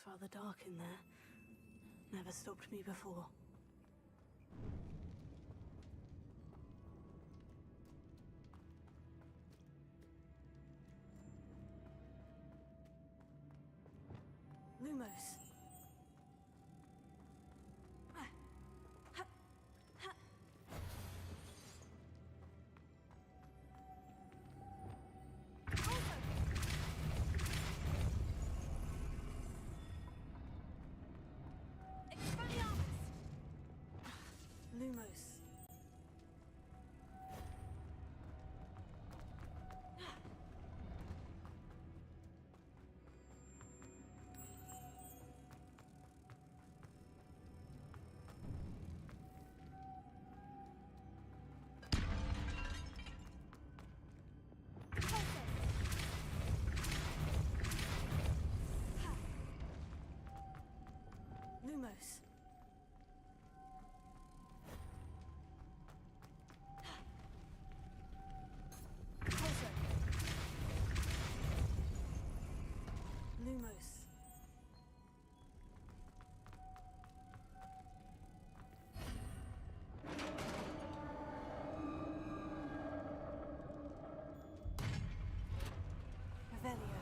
looks rather dark in there. Never stopped me before. Lumos. Lumos. Lumos. Lumos. Revelio.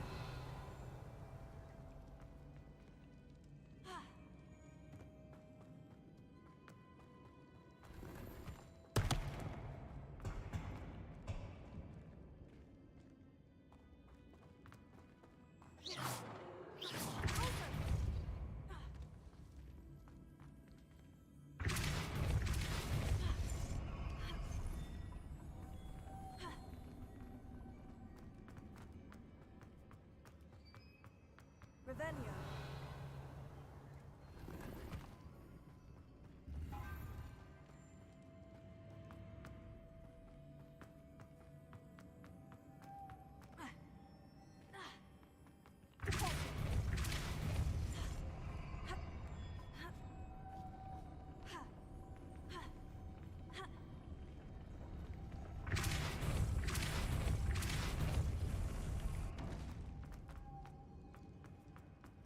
Revelio.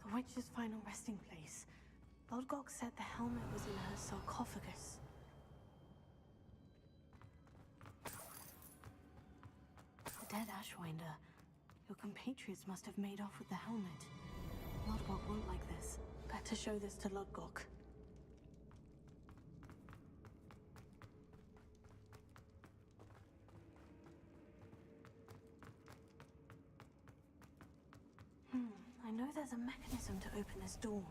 The witch's final resting place. Lodgok said the helmet was in her sarcophagus. The dead Ashwinder. Your compatriots must have made off with the helmet. Lodgok won't like this. Better show this to Lodgok. I know there's a mechanism to open this door.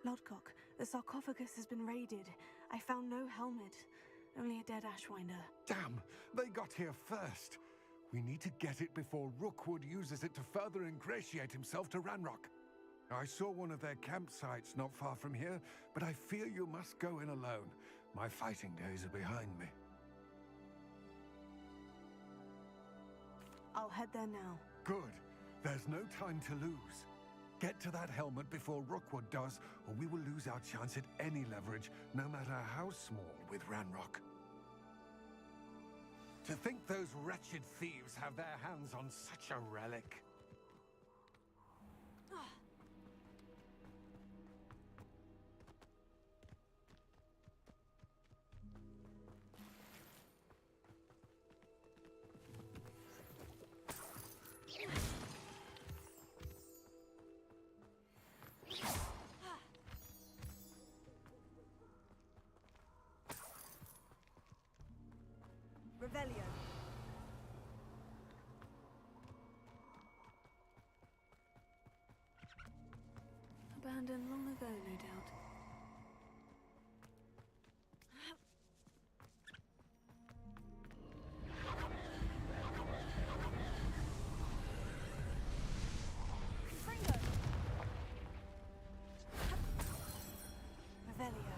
Lodgok, the sarcophagus has been raided. I found no helmet, only a dead Ashwinder. Damn! They got here first. We need to get it before Rookwood uses it to further ingratiate himself to Ranrock. I saw one of their campsites not far from here, but I fear you must go in alone. My fighting days are behind me. I'll head there now. Good. There's no time to lose. Get to that helmet before Rookwood does, or we will lose our chance at any leverage, no matter how small, with Ranrock. To think those wretched thieves have their hands on such a relic. Revelio. Abandoned long ago, no doubt. Revelio.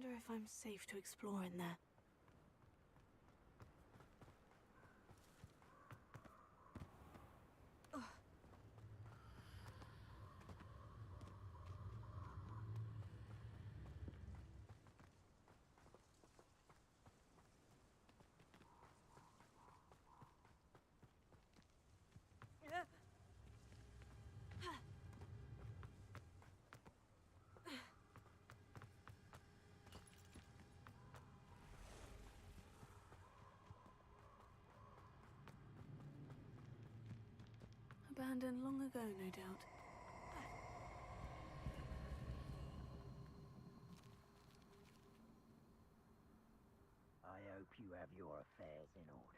wonder if I'm safe to explore in there. Abandoned long ago, no doubt. I hope you have your affairs in order.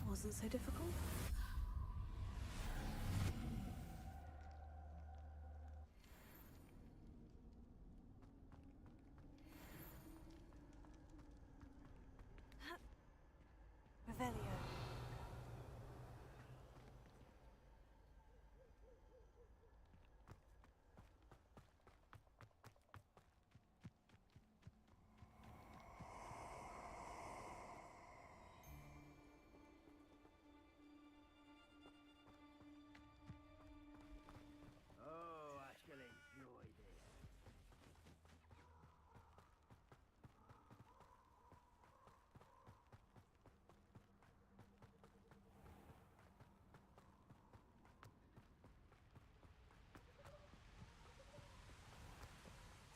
Wasn't so difficult. Revelio. Oh, I shall enjoy this.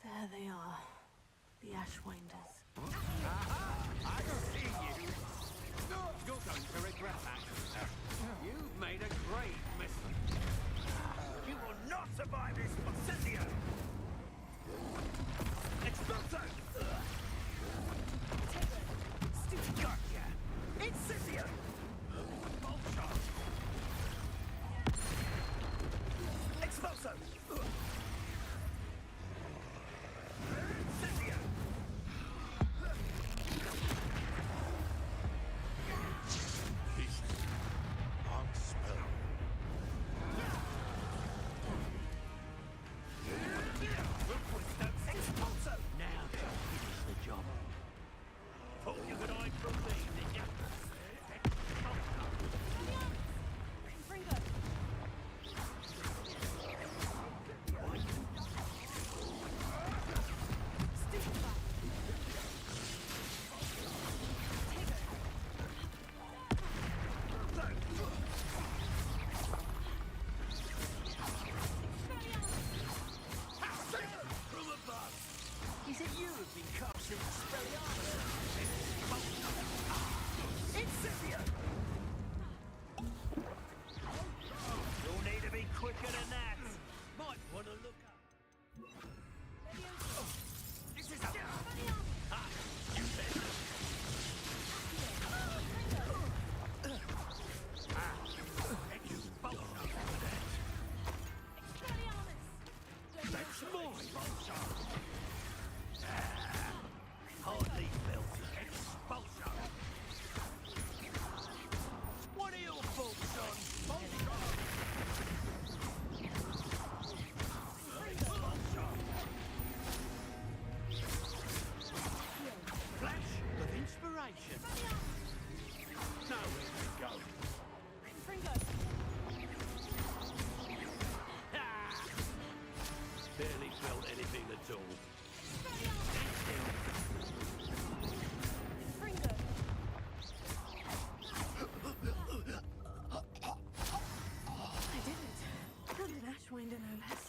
There they are. The Ashwinders. I can see you. You're going to regret that. You've made a great mistake. You will not survive this, Basilio! Expulso! Stupid gotcha! Incisio! Vulture! Expulso! Incisio! Long spell. built anything at all. Fringo! I did it. How did Ashwinder know less?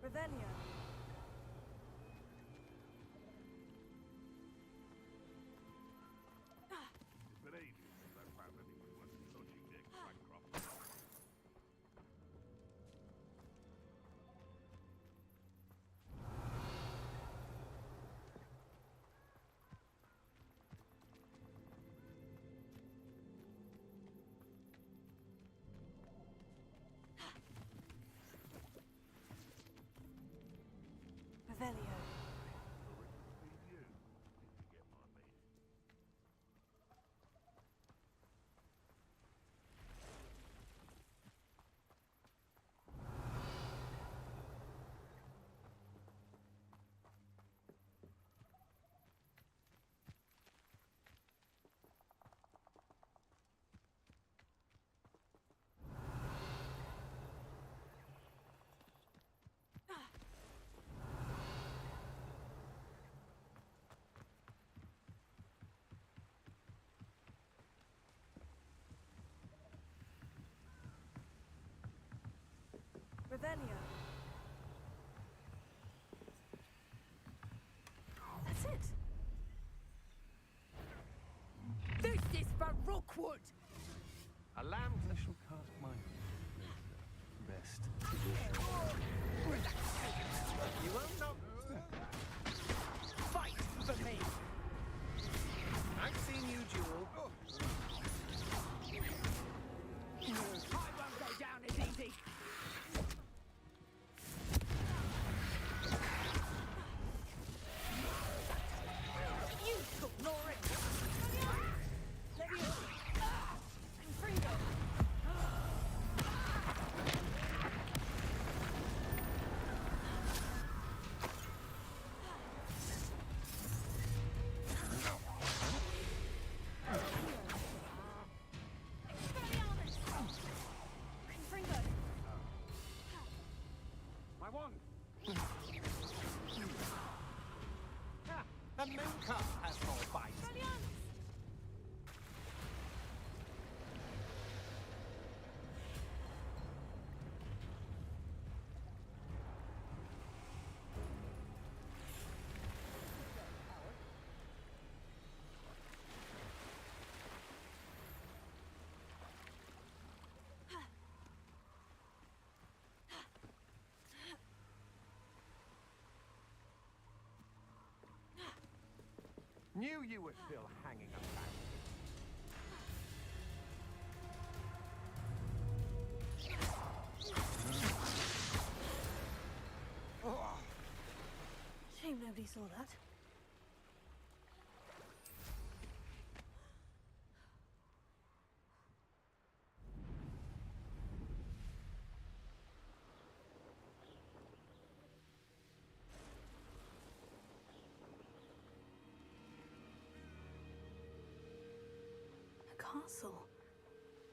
Revelio. It's been ages since I found anyone worth dodging near Crancroft. Revelio. Revelio. That's it. This is for Rookwood! A lamb I shall cast my best. you won't know. Fight for me! I've seen you duel. I won't go down as easy! You took Norris! Leviosa. And Fringo. Fringo. My wand. A moon cup has more bite. Knew you were still hanging about. Shame nobody saw that. A castle.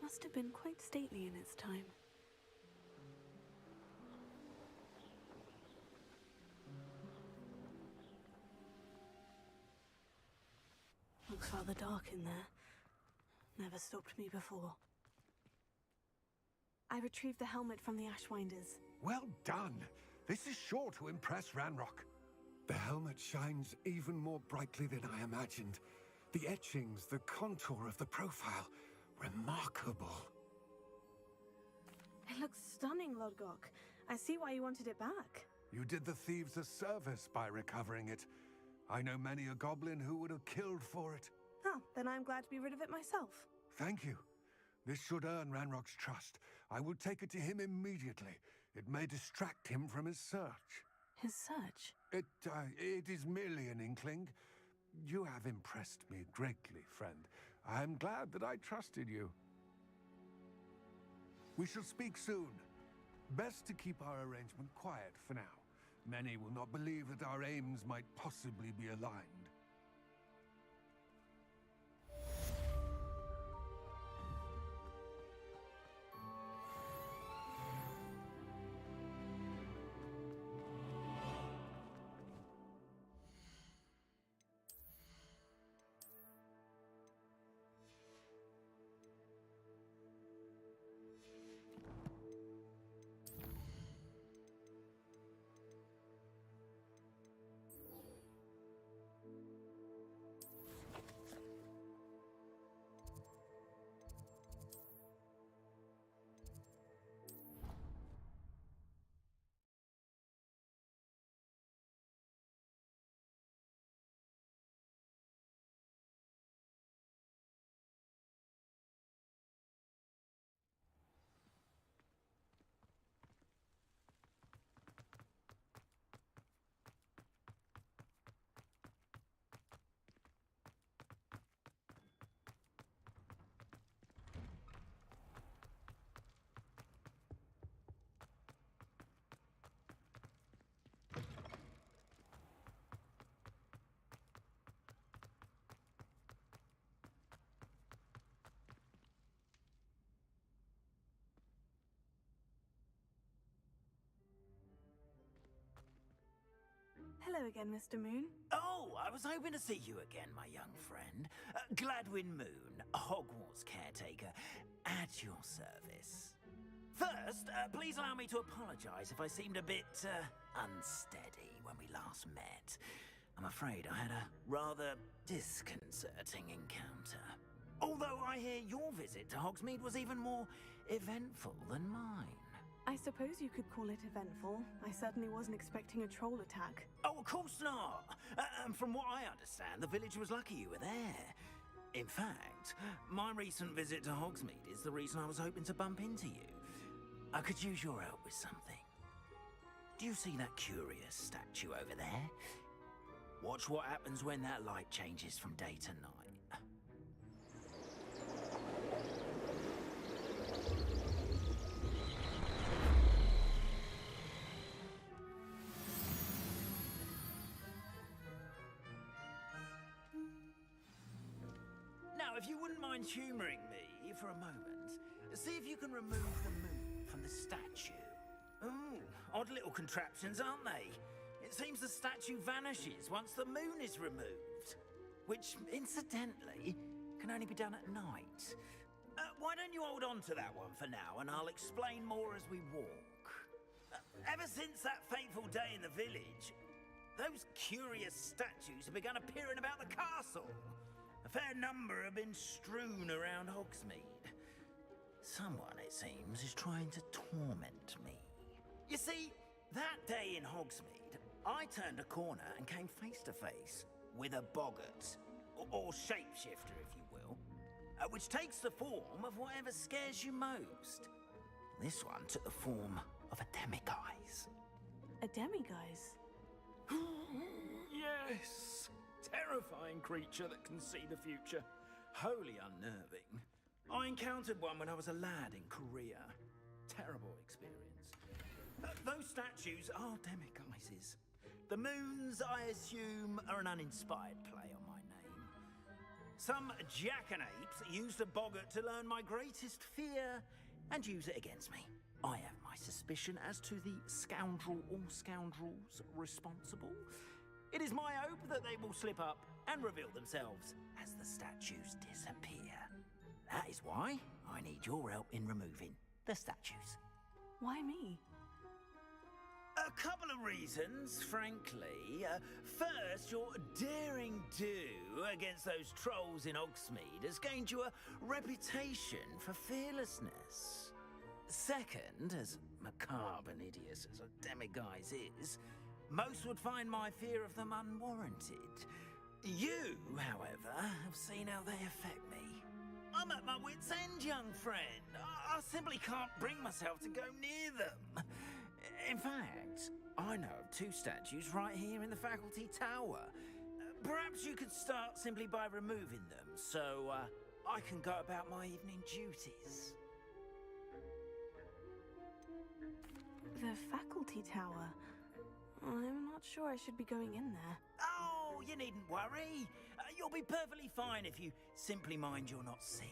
Must have been quite stately in its time. Looks rather dark in there. Never stopped me before. I retrieved the helmet from the Ashwinders. Well done. This is sure to impress Ranrock. The helmet shines even more brightly than I imagined. The etchings, the contour of the profile, remarkable. It looks stunning, Lodgok. I see why you wanted it back. You did the thieves a service by recovering it. I know many a goblin who would have killed for it. Oh, then I'm glad to be rid of it myself. Thank you. This should earn Ranrock's trust. I will take it to him immediately. It may distract him from his search. His search? It is merely an inkling. You have impressed me greatly, friend. I am glad that I trusted you. We shall speak soon. Best to keep our arrangement quiet for now. Many will not believe that our aims might possibly be aligned. Hello again, Mr. Moon. Oh, I was hoping to see you again, my young friend. Gladwin Moon, Hogwarts caretaker, at your service. First, please allow me to apologize if I seemed a bit unsteady when we last met. I'm afraid I had a rather disconcerting encounter. Although I hear your visit to Hogsmeade was even more eventful than mine. I suppose you could call it eventful. I certainly wasn't expecting a troll attack. Oh, of course not. And from what I understand, the village was lucky you were there. In fact, my recent visit to Hogsmeade is the reason I was hoping to bump into you. I could use your help with something. Do you see that curious statue over there? Watch what happens when that light changes from day to night. Now, if you wouldn't mind humouring me for a moment, see if you can remove the moon from the statue. Ooh, odd little contraptions, aren't they? It seems the statue vanishes once the moon is removed. Which, incidentally, can only be done at night. Why don't you hold on to that one for now, and I'll explain more as we walk. Ever since that fateful day in the village, those curious statues have begun appearing about the castle. A fair number have been strewn around Hogsmeade. Someone, it seems, is trying to torment me. You see, that day in Hogsmeade, I turned a corner and came face to face with a boggart, or shapeshifter, if you will, which takes the form of whatever scares you most. This one took the form of a demiguise. A demiguise? Yes! Terrifying creature that can see the future. Wholly unnerving. I encountered one when I was a lad in Korea. Terrible experience. Those statues are demiguises. The moons, I assume, are an uninspired play on my name. Some jackanapes used a boggart to learn my greatest fear and use it against me. I have my suspicion as to the scoundrel or scoundrels responsible. It is my hope that they will slip up and reveal themselves as the statues disappear. That is why I need your help in removing the statues. Why me? A couple of reasons, frankly. First, your daring do against those trolls in Hogsmeade has gained you a reputation for fearlessness. Second, as macabre and hideous as a demiguise is, most would find my fear of them unwarranted. You, however, have seen how they affect me. I'm at my wit's end, young friend. I simply can't bring myself to go near them. In fact, I know of two statues right here in the faculty tower. Perhaps you could start simply by removing them, so I can go about my evening duties. empty tower. I'm not sure I should be going in there. Oh, you needn't worry. You'll be perfectly fine if you simply mind you're not seen.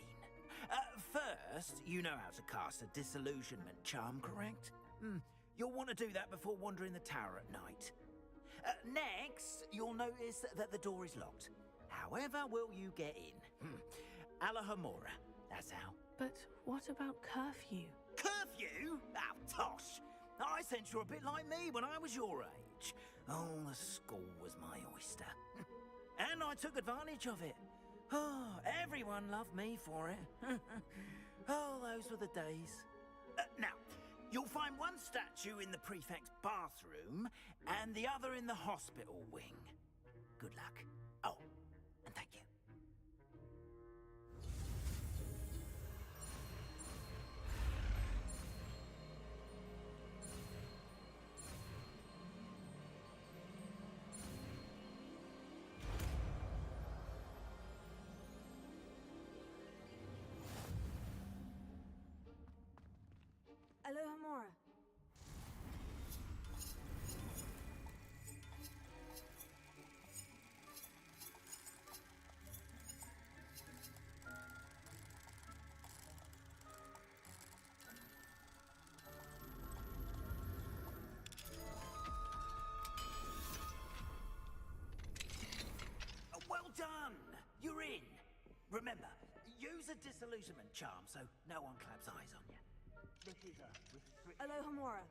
First, you know how to cast a disillusionment charm, correct? You'll want to do that before wandering the tower at night. Next, you'll notice that the door is locked. However will you get in? Alahomora, that's how. But what about curfew? Curfew? Oh, tosh! I sense you're a bit like me when I was your age. Oh, the school was my oyster. And I took advantage of it. Oh, everyone loved me for it. Oh, those were the days. Now, you'll find one statue in the prefect's bathroom and the other in the hospital wing. Good luck. Oh, and thank you. Alohomora. Well done! You're in. Remember, use a disillusionment charm so no one claps eyes on you. This is a restrict. Alohomora.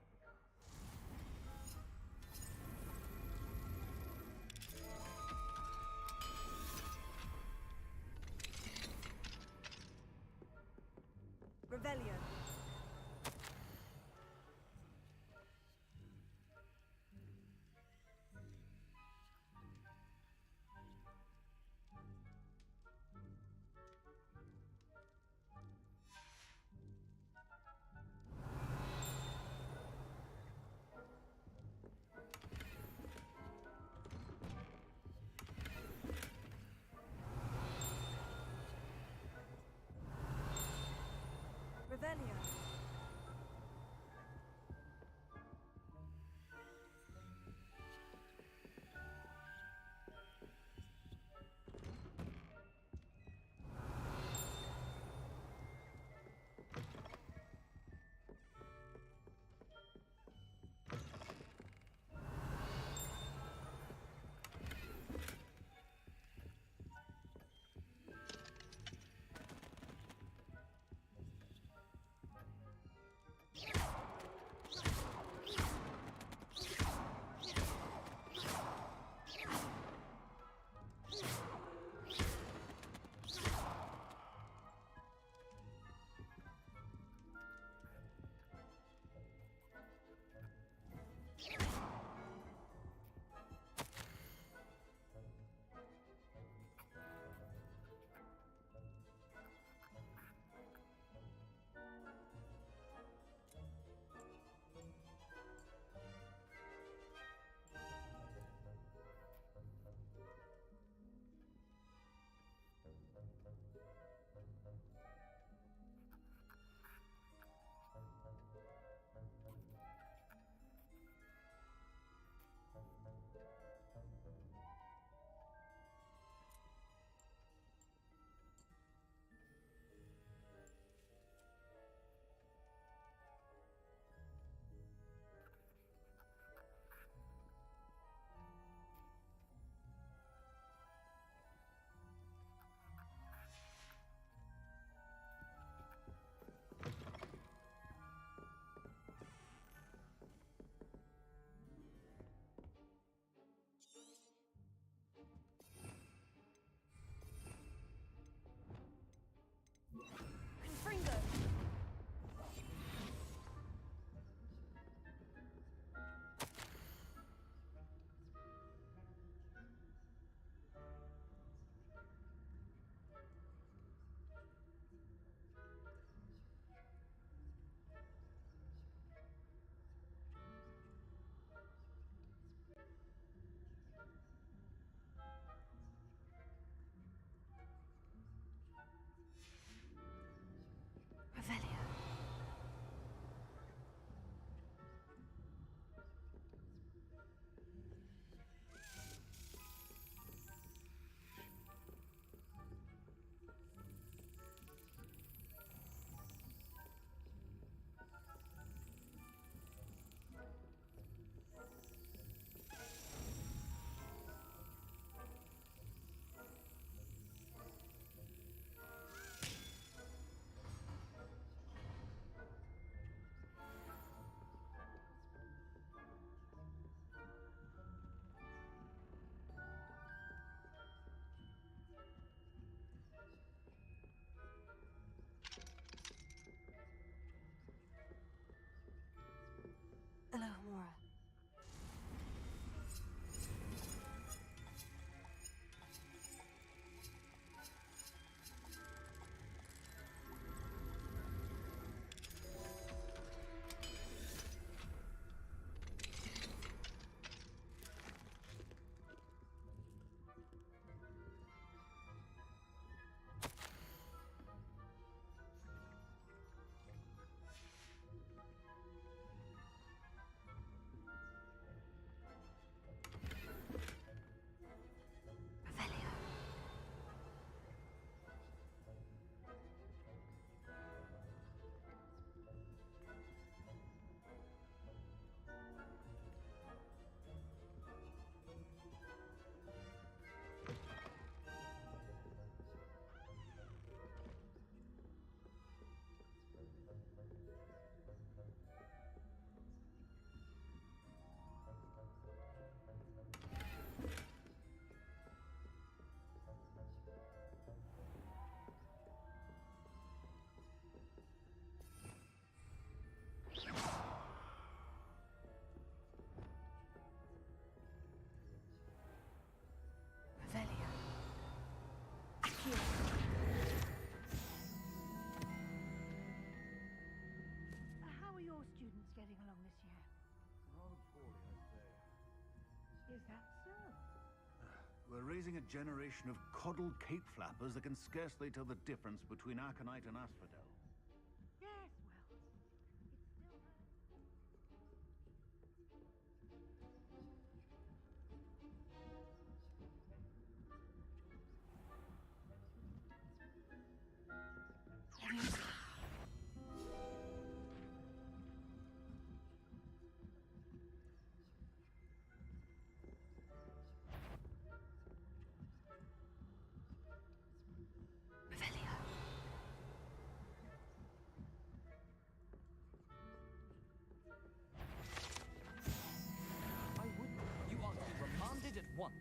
Revelio. getting along this year? Rather poorly, I'd say. Is that so? We're raising a generation of coddled cape flappers that can scarcely tell the difference between aconite and asphodel. Yes, well, it's still her. I wouldn't. You are to be remanded at once.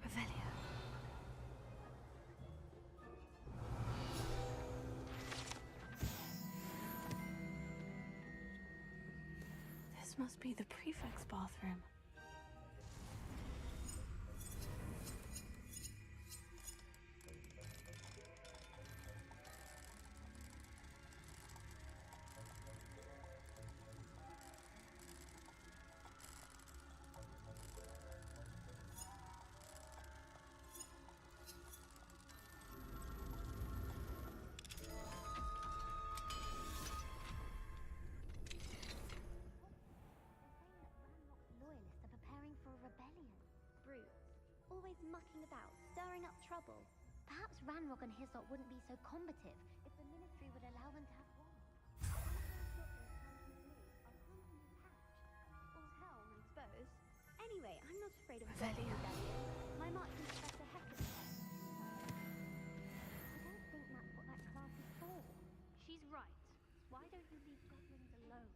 Revelio. This must be the prefect's bathroom. Loyalists are preparing for a rebellion. Brutes, always mucking about, stirring up trouble. Perhaps Ranrock and his lot wouldn't be so combative if the Ministry would allow them to have one. All's hell, I suppose. Anyway, I'm not afraid of Revelio. rebellion. My Marching Professor Hecken. I don't think that's what that class is for. She's right. Why don't you leave goblins alone?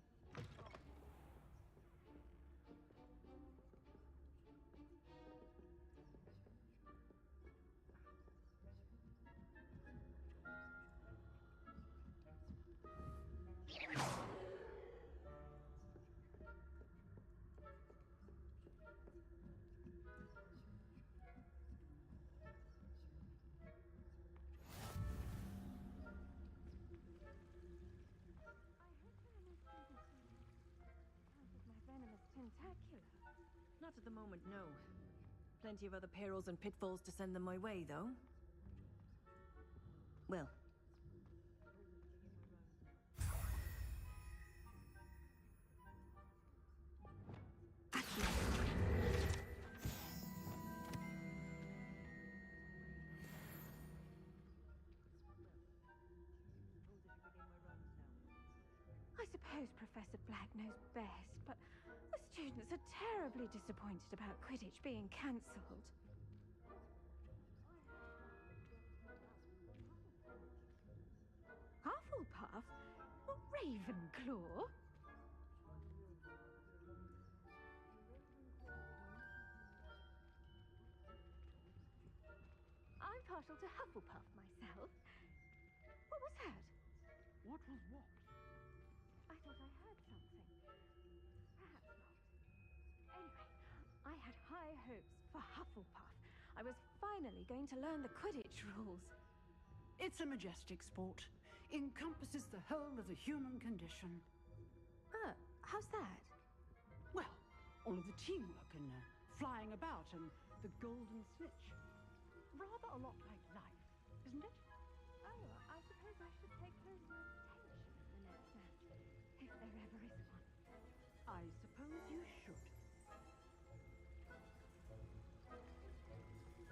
Tentacular. Not at the moment, no. Plenty of other perils and pitfalls to send them my way, though. Well. I suppose Professor Black knows best, but the students are terribly disappointed about Quidditch being cancelled. Hufflepuff? What Ravenclaw? I'm partial to Hufflepuff myself. What was that? What was what? I thought I heard something. Perhaps not. Anyway, I had high hopes for Hufflepuff. I was finally going to learn the Quidditch rules. It's a majestic sport. Encompasses the whole of the human condition. How's that? Well, all of the teamwork and flying about and the golden snitch. Rather a lot like life, isn't it? Oh, I suppose I should pay closer attention in the next match, if there ever is one. I suppose you should. Why hear the patter of students' feet?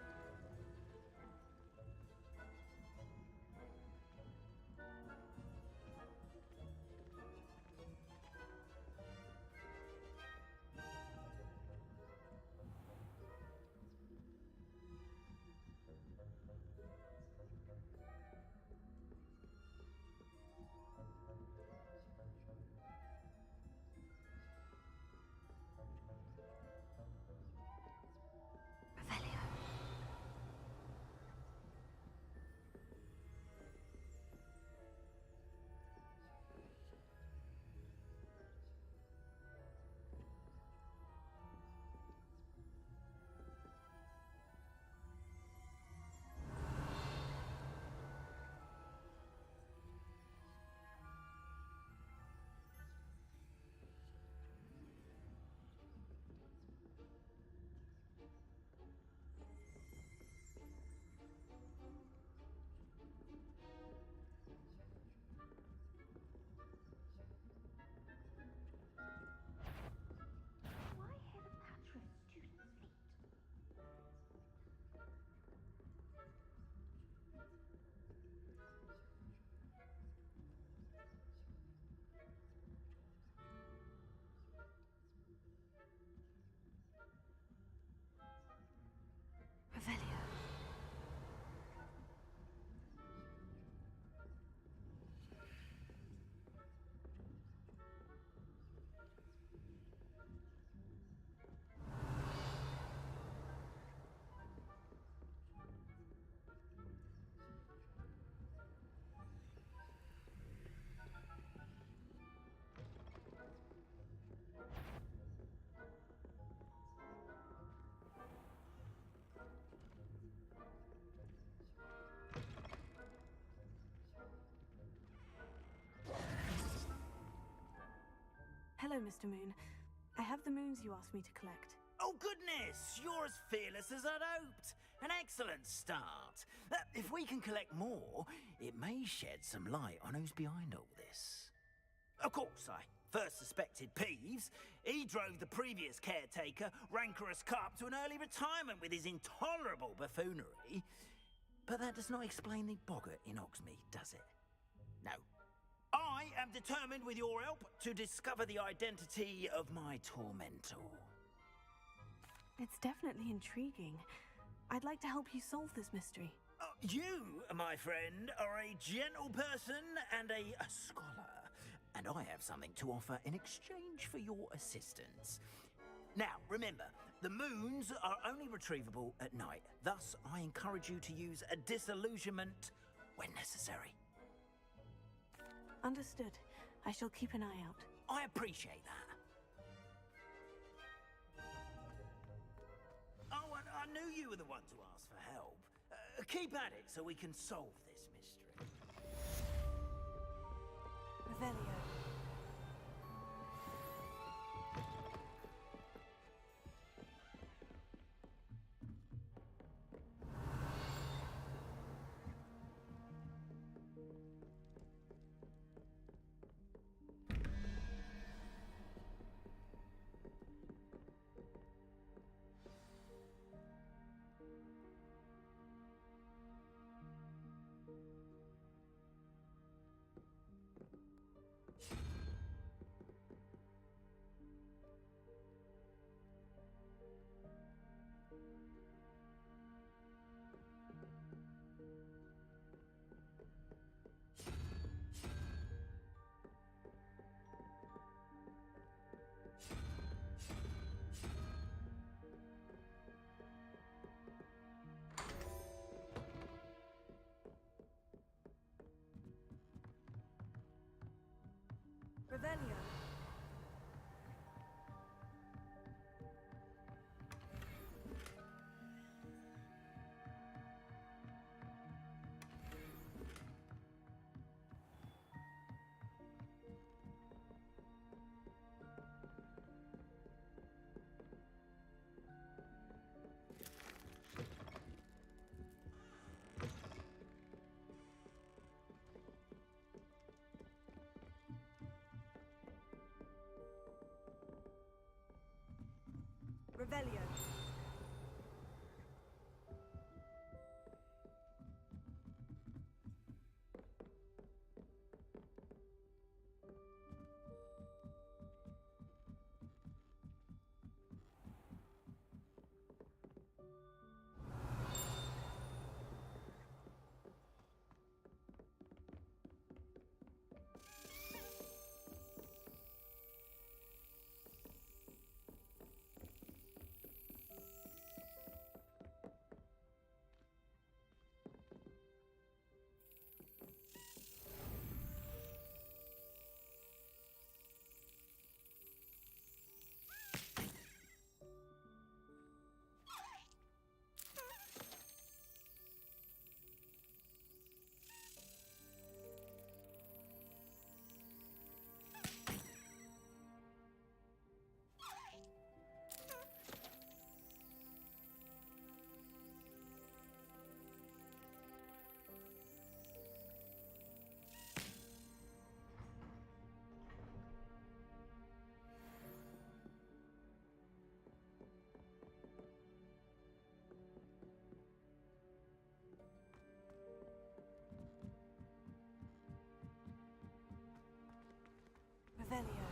Revelio. Hello, Mr. Moon. I have the moons you asked me to collect. Oh, goodness! You're as fearless as I'd hoped. An excellent start. If we can collect more, it may shed some light on who's behind all this. Of course, I first suspected Peeves. He drove the previous caretaker, Rancorous Carp, to an early retirement with his intolerable buffoonery. But that does not explain the boggart in Hogsmeade, does it? No. I am determined, with your help, to discover the identity of my tormentor. It's definitely intriguing. I'd like to help you solve this mystery. You, my friend, are a gentle person and a scholar, and I have something to offer in exchange for your assistance. Now, remember, the moons are only retrievable at night. Thus, I encourage you to use a disillusionment when necessary. Understood. I shall keep an eye out. I appreciate that. Oh, and I knew you were the one to ask for help. Keep at it so we can solve this mystery. Revelio. Revelio. Revelio.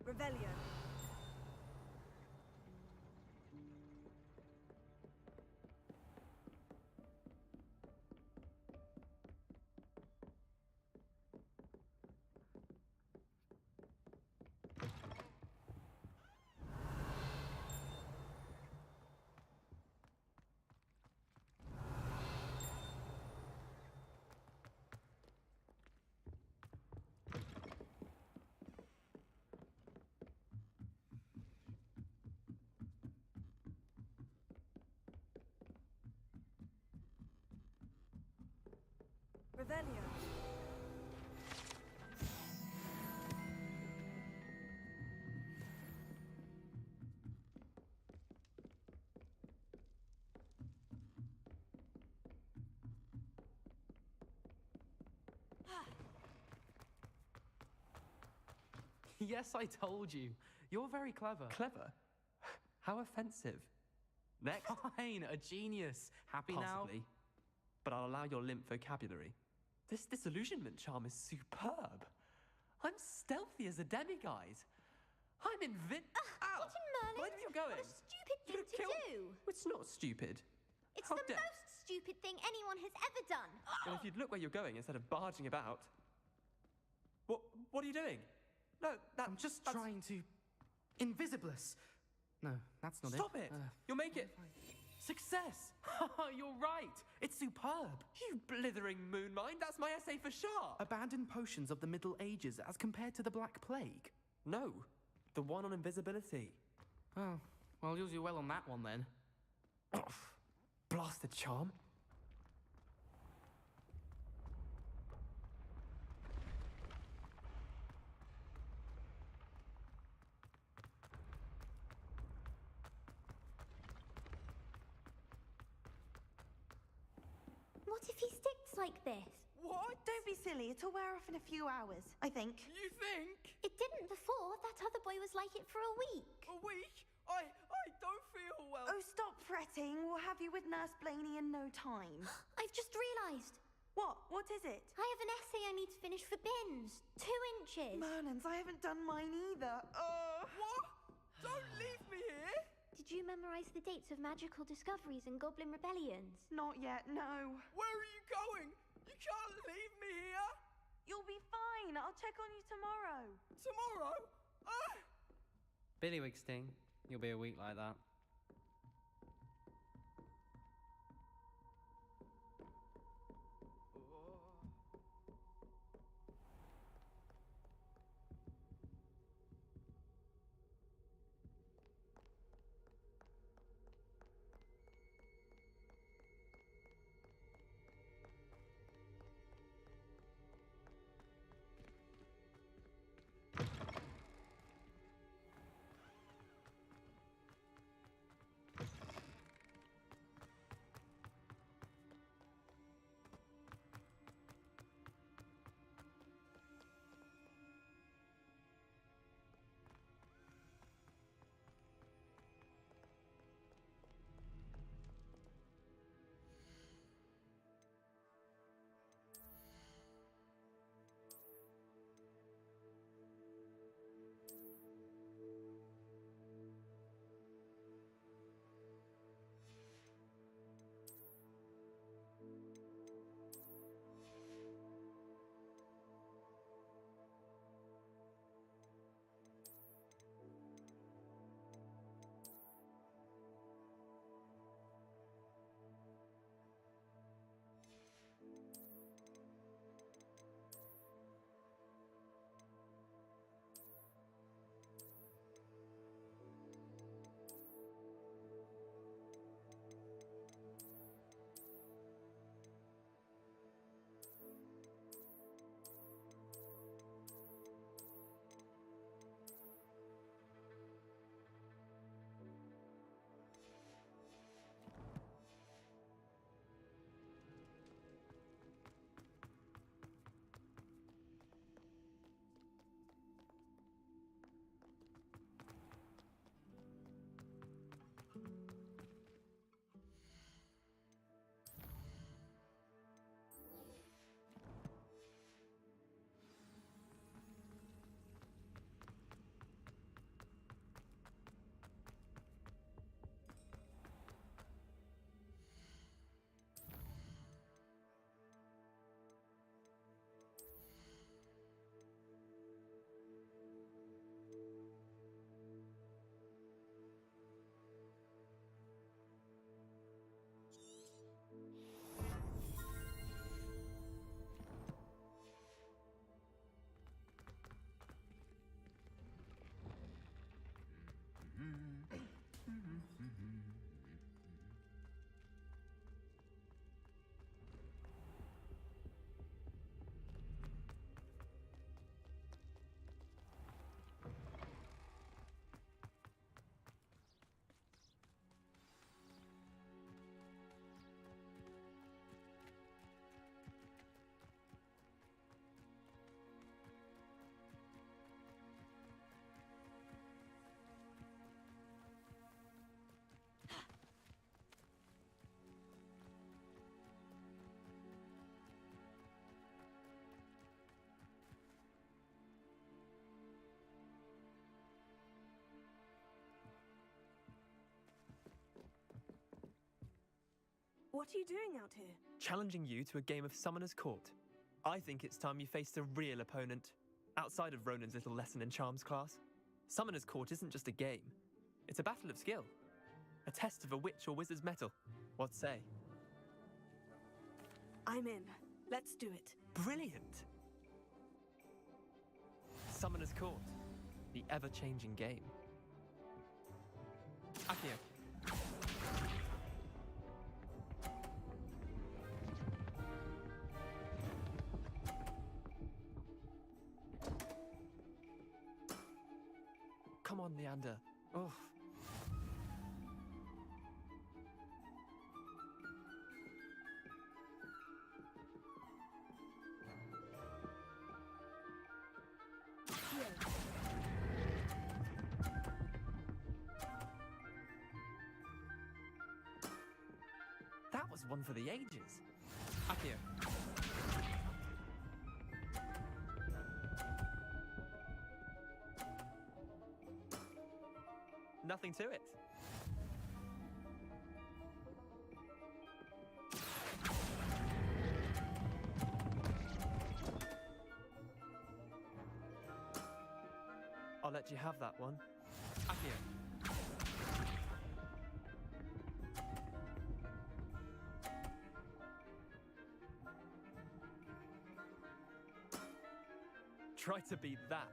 Revelio. Revelio. Yes, I told you. You're very clever. Clever? How offensive. Next. Fine, a genius. Happy Possibly. now? But I'll allow your limp vocabulary. This disillusionment charm is superb. I'm stealthy as a demiguise. I'm Ow! What in Merlin? Where are you going? What a stupid thing to do! It's not stupid. It's How the dare- most stupid thing anyone has ever done! Well, if you'd look where you're going instead of barging about. What are you doing? No, I'm just trying to... Invisibless. No, that's not Stop it! You'll make it. Success! You're right. It's superb. You blithering moon mind, that's my essay for sharp. Abandoned potions of the Middle Ages as compared to the Black Plague. No, the one on invisibility. Oh, well, you'll do well on that one then. Blasted charm. What if he sticks like this? What? Don't be silly. It'll wear off in a few hours, I think. You think? It didn't before. That other boy was like it for a week. A week? I don't feel well. Oh, stop fretting. We'll have you with Nurse Blaney in no time. I've just realised. What? What is it? I have an essay I need to finish for bins. 2 inches. Merlins, I haven't done mine either. What? Don't leave me here! Did you memorise the dates of magical discoveries and goblin rebellions? Not yet, no. Where are you going? You can't leave me here! You'll be fine. I'll check on you tomorrow. Tomorrow? Billy Wigsting, you'll be a week like that. What are you doing out here? Challenging you to a game of Summoner's Court. I think it's time you faced a real opponent, outside of Ronan's little lesson in charms class. Summoner's Court isn't just a game. It's a battle of skill. A test of a witch or wizard's mettle. What say? I'm in. Let's do it. Brilliant! Summoner's Court. The ever-changing game. Accio. Come on, Leander. Oh. one for the ages. Accio. Nothing to it. I'll let you have that one. Accio. Try to beat that.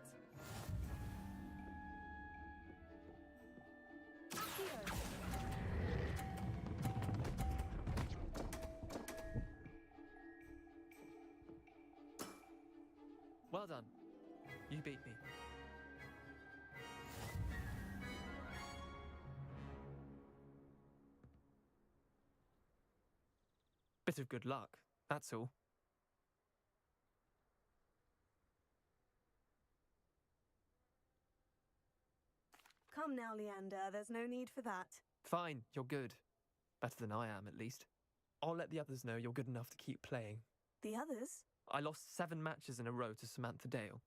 Well done. You beat me. Bit of good luck, that's all. Come now, Leander, there's no need for that. Fine, you're good. Better than I am, at least. I'll let the others know you're good enough to keep playing. The others? I lost 7 matches in a row to Samantha Dale.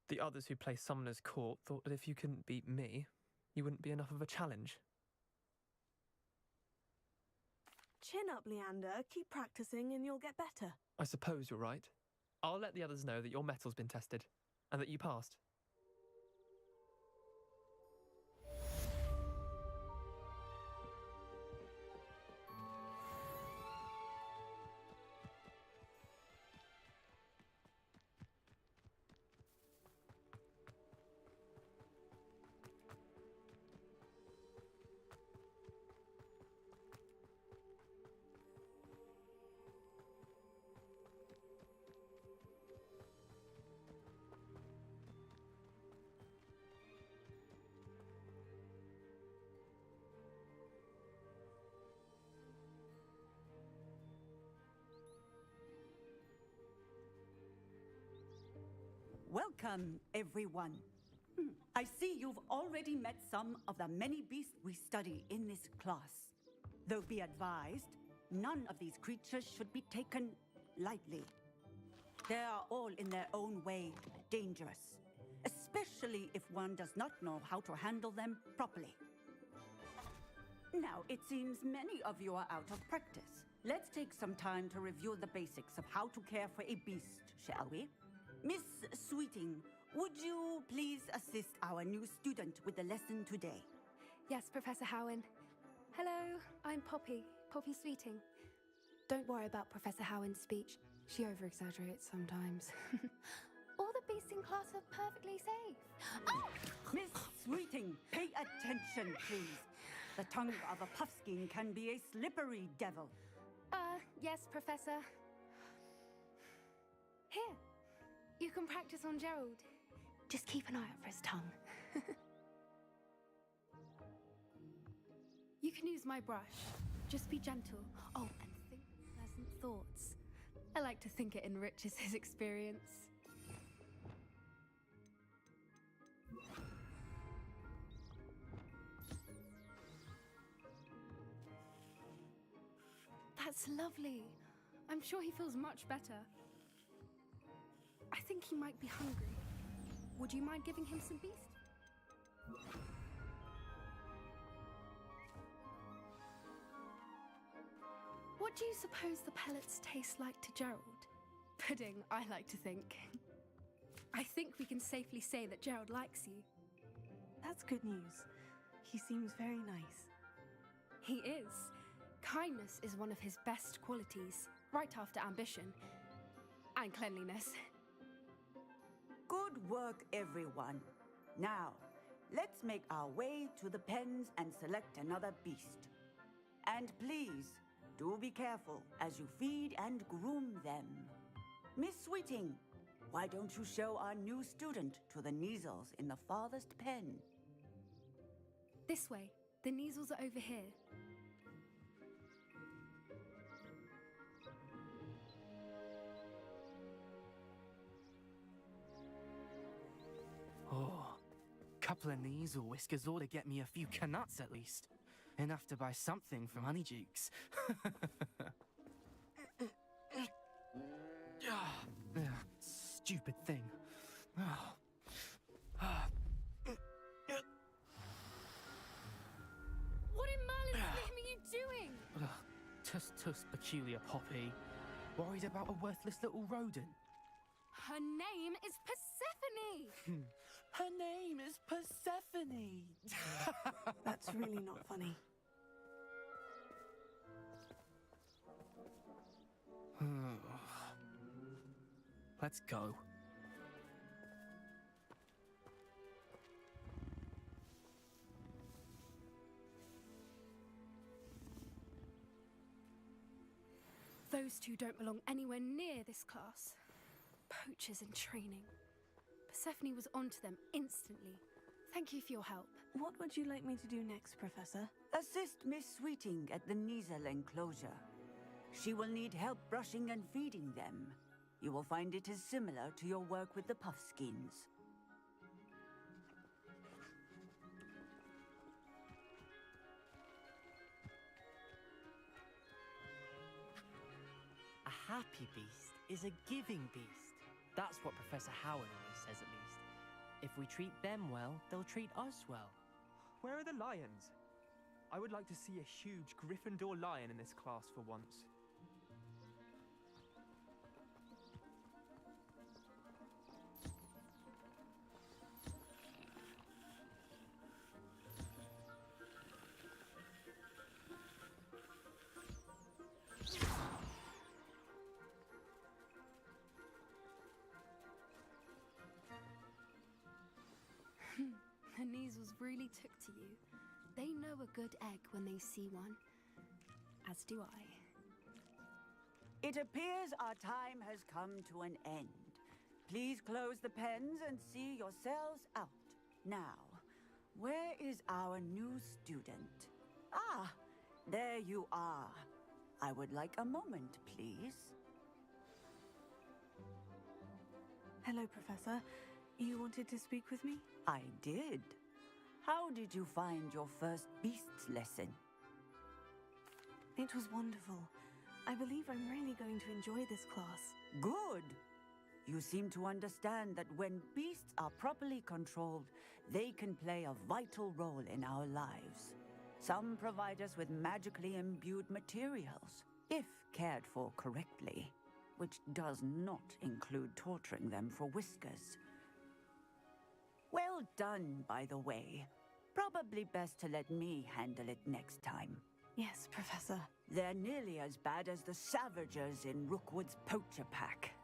The others who play Summoner's Court thought that if you couldn't beat me, you wouldn't be enough of a challenge. Chin up, Leander. Keep practicing and you'll get better. I suppose you're right. I'll let the others know that your metal's been tested, and that you passed. Welcome, everyone. I see you've already met some of the many beasts we study in this class. Though be advised, none of these creatures should be taken lightly. They are all in their own way dangerous, especially if one does not know how to handle them properly. Now, it seems many of you are out of practice. Let's take some time to review the basics of how to care for a beast, shall we? Miss Sweeting, would you please assist our new student with the lesson today? Yes, Professor Howen. Hello, I'm Poppy Sweeting. Don't worry about Professor Howen's speech. She over-exaggerates sometimes. All the beasts in class are perfectly safe. Oh! Miss Sweeting, pay attention, please. The tongue of a puffskein can be a slippery devil. Yes, Professor. Here. You can practice on Gerald. Just keep an eye out for his tongue. You can use my brush. Just be gentle. Oh, and think pleasant thoughts. I like to think it enriches his experience. That's lovely. I'm sure he feels much better. I think he might be hungry. Would you mind giving him some beast? What do you suppose the pellets taste like to Gerald? Pudding, I like to think. I think we can safely say that Gerald likes you. That's good news. He seems very nice. He is. Kindness is one of his best qualities, right after ambition. And cleanliness. Good work, everyone. Now, let's make our way to the pens and select another beast. And please, do be careful as you feed and groom them. Miss Sweeting, why don't you show our new student to the Neasels in the farthest pen? This way. The Neasels are over here. Oh, couple of Neasel whiskers ought to get me a few canuts at least. Enough to buy something from Honeydukes. stupid thing. What in Merlin's name are you doing? Tuss peculiar Poppy. Worried about a worthless little rodent. Her name is Persephone! Her name is Persephone! That's really not funny. Let's go. Those two don't belong anywhere near this class. Poachers in training. Persephone was onto them instantly. Thank you for your help. What would you like me to do next, Professor? Assist Miss Sweeting at the Nizel enclosure. She will need help brushing and feeding them. You will find it is similar to your work with the Puffskins. A happy beast is a giving beast. That's what Professor Howard always says, at least. If we treat them well, they'll treat us well. Where are the lions? I would like to see a huge Gryffindor lion in this class for once. The Niezels really took to you. They know a good egg when they see one. As do I. It appears our time has come to an end. Please close the pens and see yourselves out. Now, where is our new student? Ah, there you are. I would like a moment, please. Hello, Professor. You wanted to speak with me? I did. How did you find your first beasts lesson? It was wonderful. I believe I'm really going to enjoy this class. Good. You seem to understand that when beasts are properly controlled, they can play a vital role in our lives. Some provide us with magically imbued materials, if cared for correctly, which does not include torturing them for whiskers. Well done, by the way. Probably best to let me handle it next time. Yes, Professor. They're nearly as bad as the Savagers in Rookwood's poacher pack.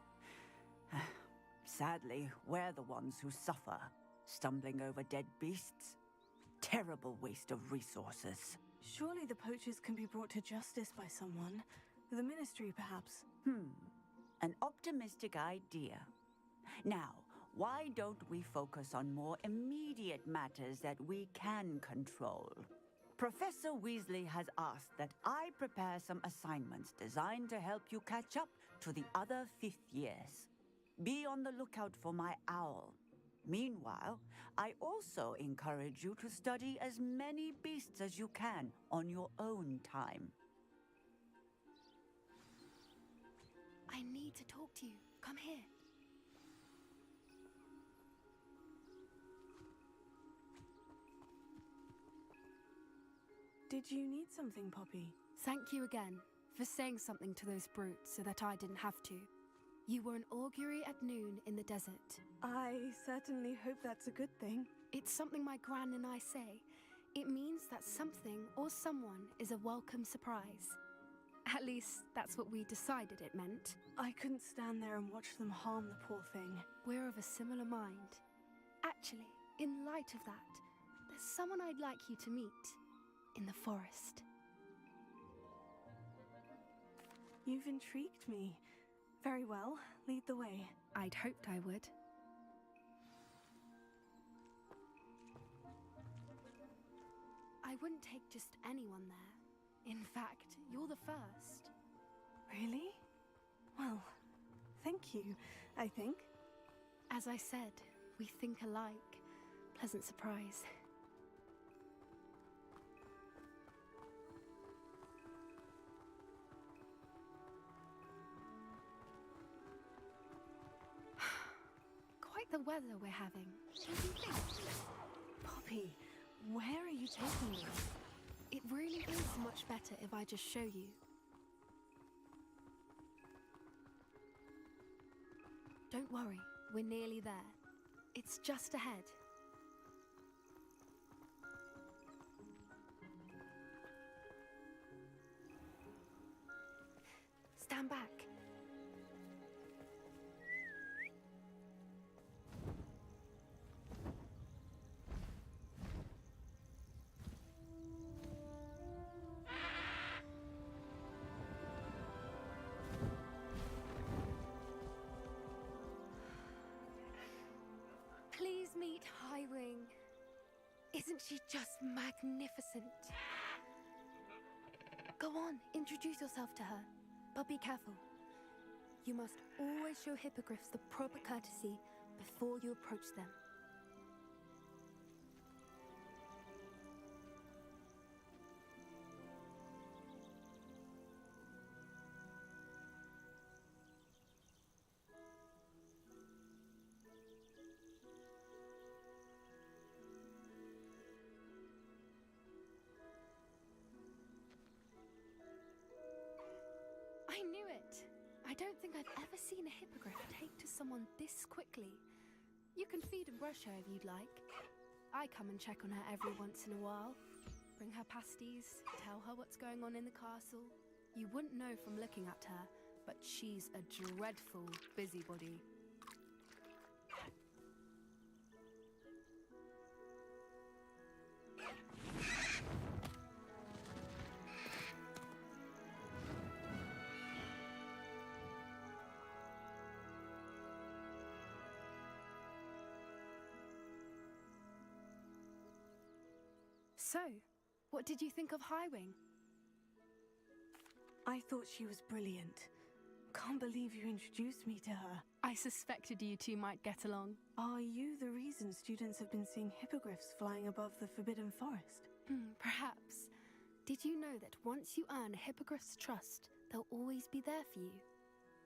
Sadly, we're the ones who suffer, stumbling over dead beasts. Terrible waste of resources. Surely the poachers can be brought to justice by someone. The Ministry, perhaps. An optimistic idea. Now, why don't we focus on more immediate matters that we can control? Professor Weasley has asked that I prepare some assignments designed to help you catch up to the other 5th years. Be on the lookout for my owl. Meanwhile, I also encourage you to study as many beasts as you can on your own time. I need to talk to you. Come here. Did you need something, Poppy? Thank you again for saying something to those brutes so that I didn't have to. You were an augury at noon in the desert. I certainly hope that's a good thing. It's something my gran and I say. It means that something or someone is a welcome surprise. At least, that's what we decided it meant. I couldn't stand there and watch them harm the poor thing. We're of a similar mind. Actually, in light of that, there's someone I'd like you to meet. In the forest. You've intrigued me. Very well, lead the way. I'd hoped I would. I wouldn't take just anyone there. In fact, you're the first. Really? Well, thank you, I think. As I said, we think alike. Pleasant surprise. like the weather we're having. What do you think? Poppy, where are you taking me? It really is much better if I just show you. Don't worry, we're nearly there. It's just ahead. Stand back. Please meet Highwing. Isn't she just magnificent? Go on, introduce yourself to her. But be careful. You must always show hippogriffs the proper courtesy before you approach them. I knew it! I don't think I've ever seen a hippogriff take to someone this quickly. You can feed and brush her if you'd like. I come and check on her every once in a while. Bring her pasties, tell her what's going on in the castle. You wouldn't know from looking at her, but she's a dreadful busybody. So, what did you think of Highwing? I thought she was brilliant. Can't believe you introduced me to her. I suspected you two might get along. Are you the reason students have been seeing hippogriffs flying above the Forbidden Forest? Perhaps. Did you know that once you earn a hippogriff's trust, they'll always be there for you?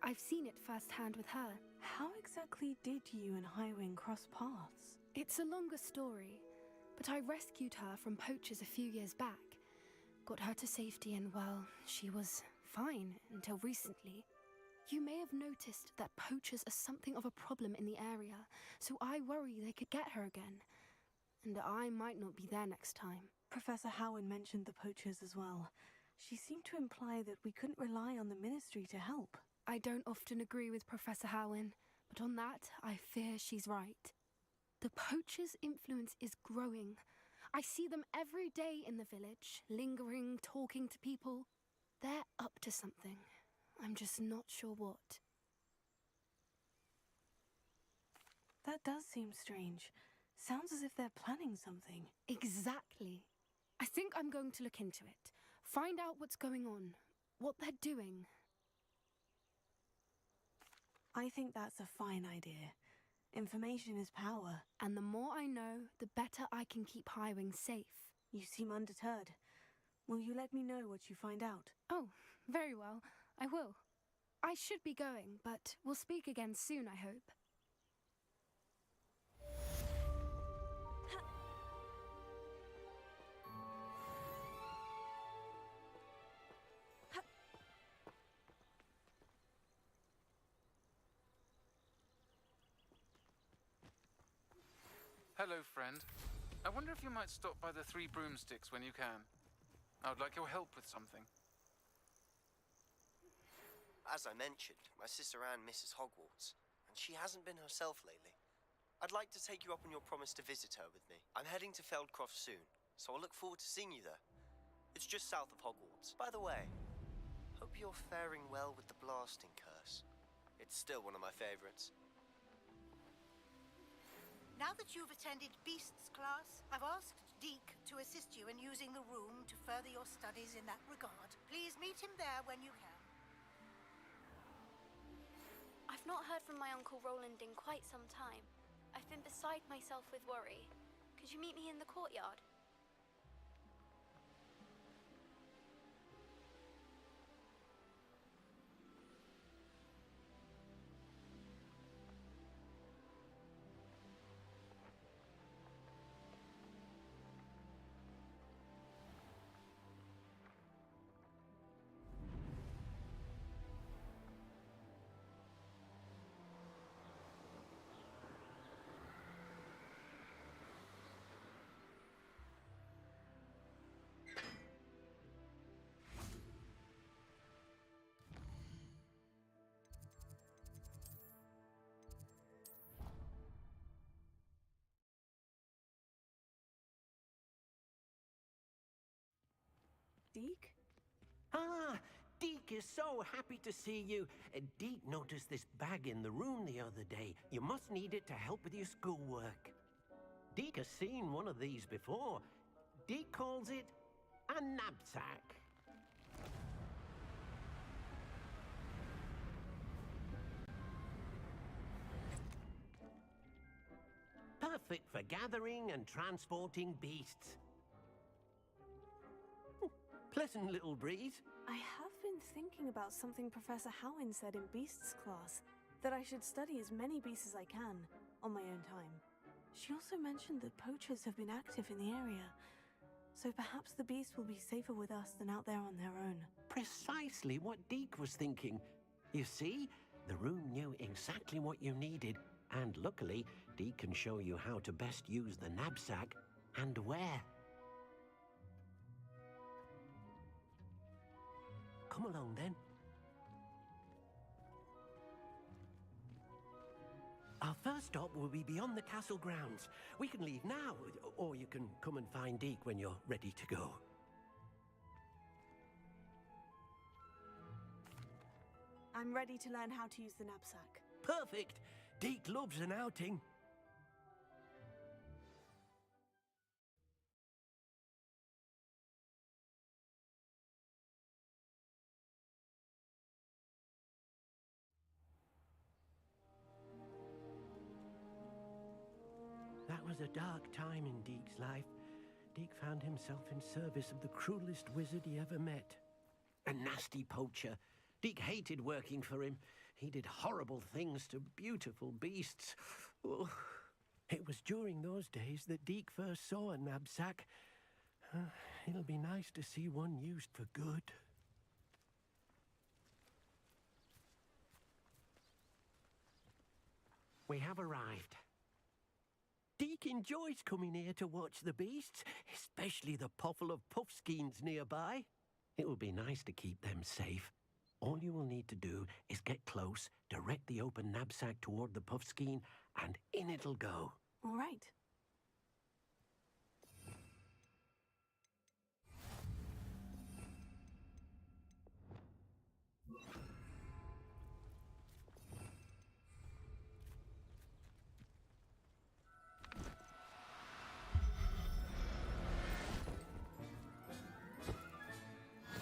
I've seen it firsthand with her. How exactly did you and Highwing cross paths? It's a longer story, but I rescued her from poachers a few years back. Got her to safety and, well, she was fine until recently. You may have noticed that poachers are something of a problem in the area, so I worry they could get her again. And I might not be there next time. Professor Howard mentioned the poachers as well. She seemed to imply that we couldn't rely on the Ministry to help. I don't often agree with Professor Howin, but on that, I fear she's right. The poachers' influence is growing. I see them every day in the village, lingering, talking to people. They're up to something. I'm just not sure what. That does seem strange. Sounds as if they're planning something. Exactly. I think I'm going to look into it. Find out what's going on, what they're doing. I think that's a fine idea. Information is power. And the more I know, the better I can keep Highwing safe. You seem undeterred. Will you let me know what you find out? Oh, very well. I will. I should be going, but we'll speak again soon, I hope. Hello, friend. I wonder if you might stop by the Three Broomsticks when you can. I would like your help with something. As I mentioned, my sister Anne misses Hogwarts, and she hasn't been herself lately. I'd like to take you up on your promise to visit her with me. I'm heading to Feldcroft soon, so I'll look forward to seeing you there. It's just south of Hogwarts. By the way, hope you're faring well with the blasting curse. It's still one of my favorites. Now that you've attended Beasts class, I've asked Deke to assist you in using the room to further your studies in that regard. Please meet him there when you can. I've not heard from my Uncle Roland in quite some time. I've been beside myself with worry. Could you meet me in the courtyard? Deke? Ah, Deke is so happy to see you. Deke noticed this bag in the room the other day. You must need it to help with your schoolwork. Deke has seen one of these before. Deke calls it a knapsack. Perfect for gathering and transporting beasts. Pleasant little breeze. I have been thinking about something Professor Howin said in Beasts class, that I should study as many beasts as I can, on my own time. She also mentioned that poachers have been active in the area, so perhaps the beasts will be safer with us than out there on their own. Precisely what Deke was thinking. You see, the room knew exactly what you needed, and luckily, Deke can show you how to best use the knapsack and where. Come along, then. Our first stop will be beyond the castle grounds. We can leave now, or you can come and find Deke when you're ready to go. I'm ready to learn how to use the knapsack. Perfect! Deke loves an outing. That was a dark time in Deke's life. Deke found himself in service of the cruelest wizard he ever met. A nasty poacher. Deke hated working for him. He did horrible things to beautiful beasts. Oh, it was during those days that Deke first saw a knapsack. It'll be nice to see one used for good. We have arrived. Deke enjoys coming here to watch the beasts, especially the potful of puffskeins nearby. It will be nice to keep them safe. All you will need to do is get close, direct the open knapsack toward the puffskein, and in it'll go. All right.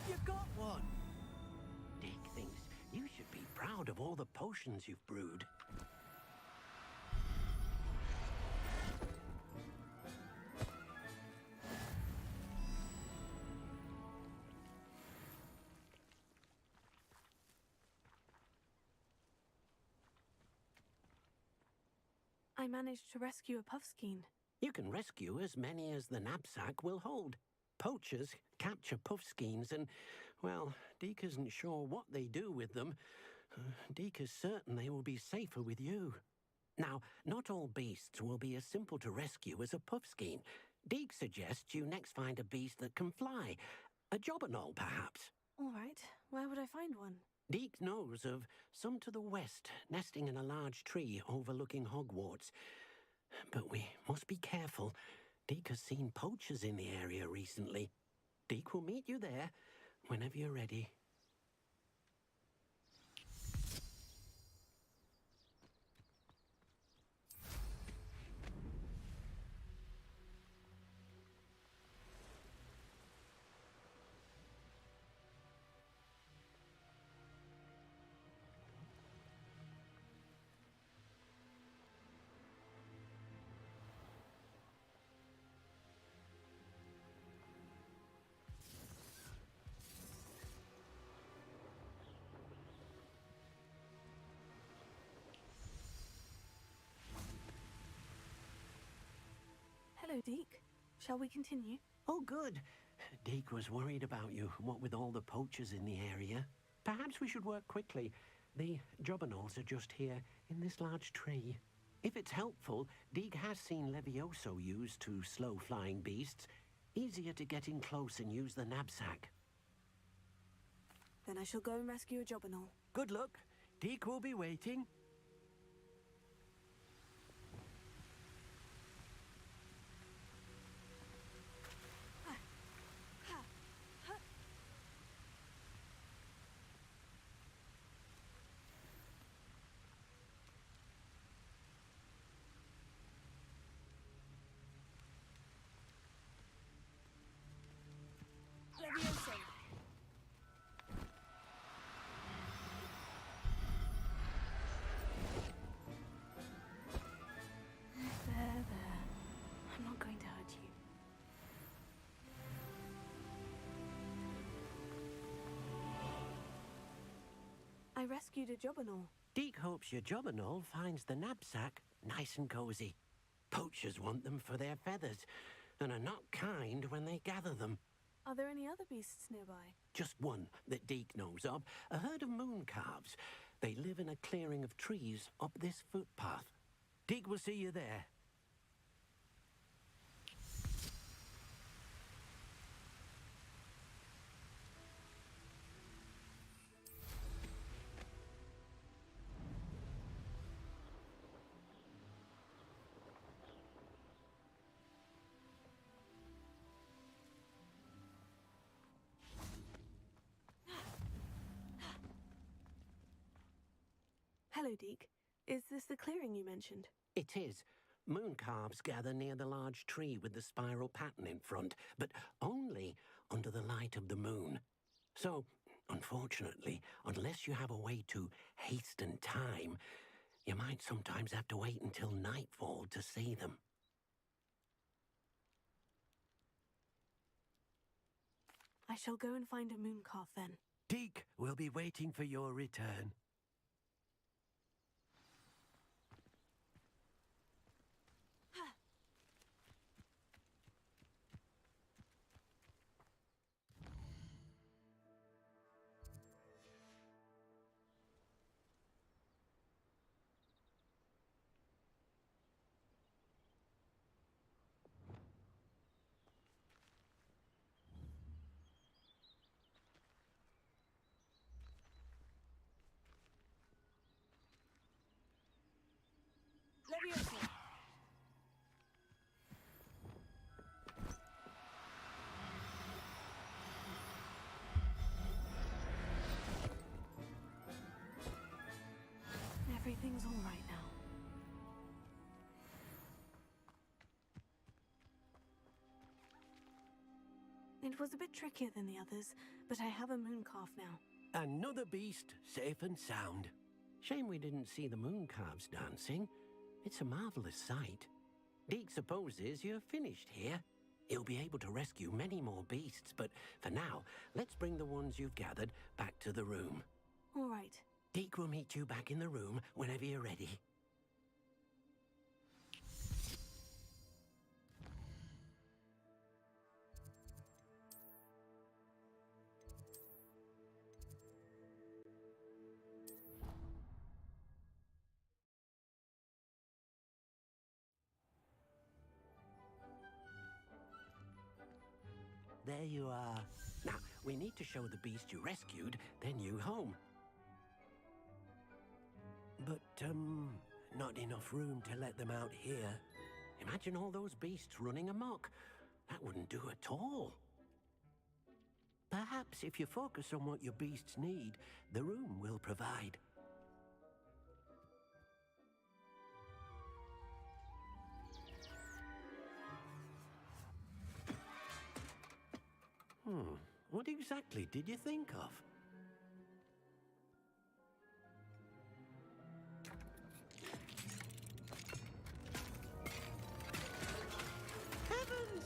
You got one! Deke thinks you should be proud of all the potions you've brewed. I managed to rescue a puffskein. You can rescue as many as the knapsack will hold. Poachers capture puffskeins and, well, Deke isn't sure what they do with them. Deke is certain they will be safer with you. Now, not all beasts will be as simple to rescue as a puffskein. Deke suggests you next find a beast that can fly. A jobberknoll, perhaps. All right. Where would I find one? Deke knows of some to the west, nesting in a large tree overlooking Hogwarts. But we must be careful. Deke has seen poachers in the area recently. Deke will meet you there whenever you're ready. Hello, Deke. Shall we continue? Oh, good. Deke was worried about you, what with all the poachers in the area. Perhaps we should work quickly. The jobberknolls are just here, in this large tree. If it's helpful, Deke has seen Levioso used to slow flying beasts. Easier to get in close and use the knapsack. Then I shall go and rescue a jobberknoll. Good luck. Deke will be waiting. I rescued a Jobberknoll. Deke hopes your Jobberknoll finds the knapsack nice and cozy. Poachers want them for their feathers, and are not kind when they gather them. Are there any other beasts nearby? Just one that Deke knows of, a herd of moon calves. They live in a clearing of trees up this footpath. Deke will see you there. Hello, Deke. Is this the clearing you mentioned? It is. Moon calves gather near the large tree with the spiral pattern in front, but only under the light of the moon. So, unfortunately, unless you have a way to hasten time, you might sometimes have to wait until nightfall to see them. I shall go and find a moon calf then. Deke will be waiting for your return. Leviosa! Everything's all right now. It was a bit trickier than the others, but I have a moon calf now. Another beast, safe and sound. Shame we didn't see the moon calves dancing. It's a marvelous sight. Deke supposes you're finished here. He'll be able to rescue many more beasts, but for now, let's bring the ones you've gathered back to the room. All right. Deke will meet you back in the room whenever you're ready. There you are. Now, we need to show the beast you rescued their new home. But, not enough room to let them out here. Imagine all those beasts running amok. That wouldn't do at all. Perhaps if you focus on what your beasts need, the room will provide. What exactly did you think of? Heavens!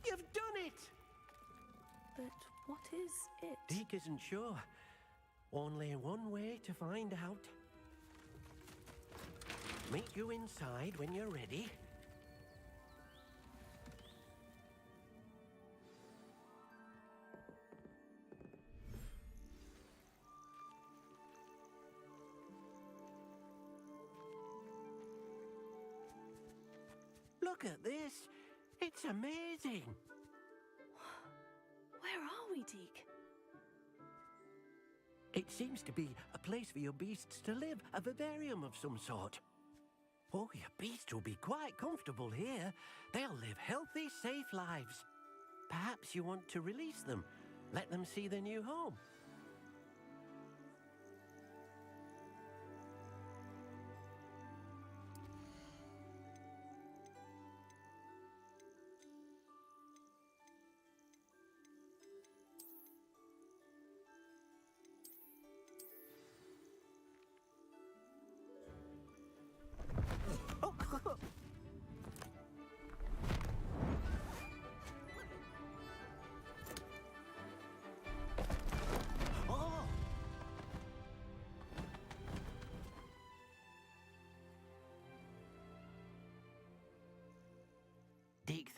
You've done it! But what is it? Deke isn't sure. Only one way to find out. Meet you inside when you're ready. Look at this. It's amazing. Where are we, Deke? It seems to be a place for your beasts to live, a vivarium of some sort. Oh, your beasts will be quite comfortable here. They'll live healthy, safe lives. Perhaps you want to release them, let them see their new home.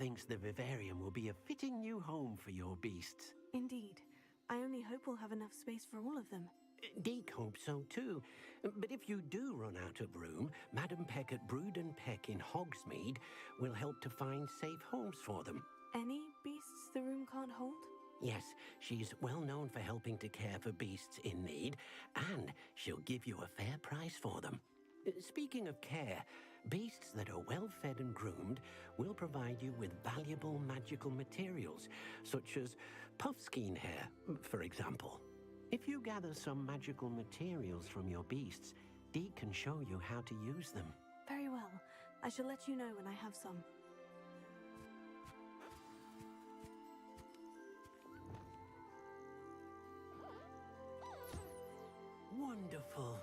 thinks the vivarium will be a fitting new home for your beasts. Indeed. I only hope we'll have enough space for all of them. Deke hopes so too. But if you do run out of room, Madam Peck at Brood and Peck in Hogsmeade will help to find safe homes for them. Any beasts the room can't hold? Yes, she's well known for helping to care for beasts in need, and she'll give you a fair price for them. Speaking of care, beasts that are well fed and groomed will provide you with valuable magical materials, such as puffskein hair, for example. If you gather some magical materials from your beasts, Deke can show you how to use them. Very well. I shall let you know when I have some. Wonderful.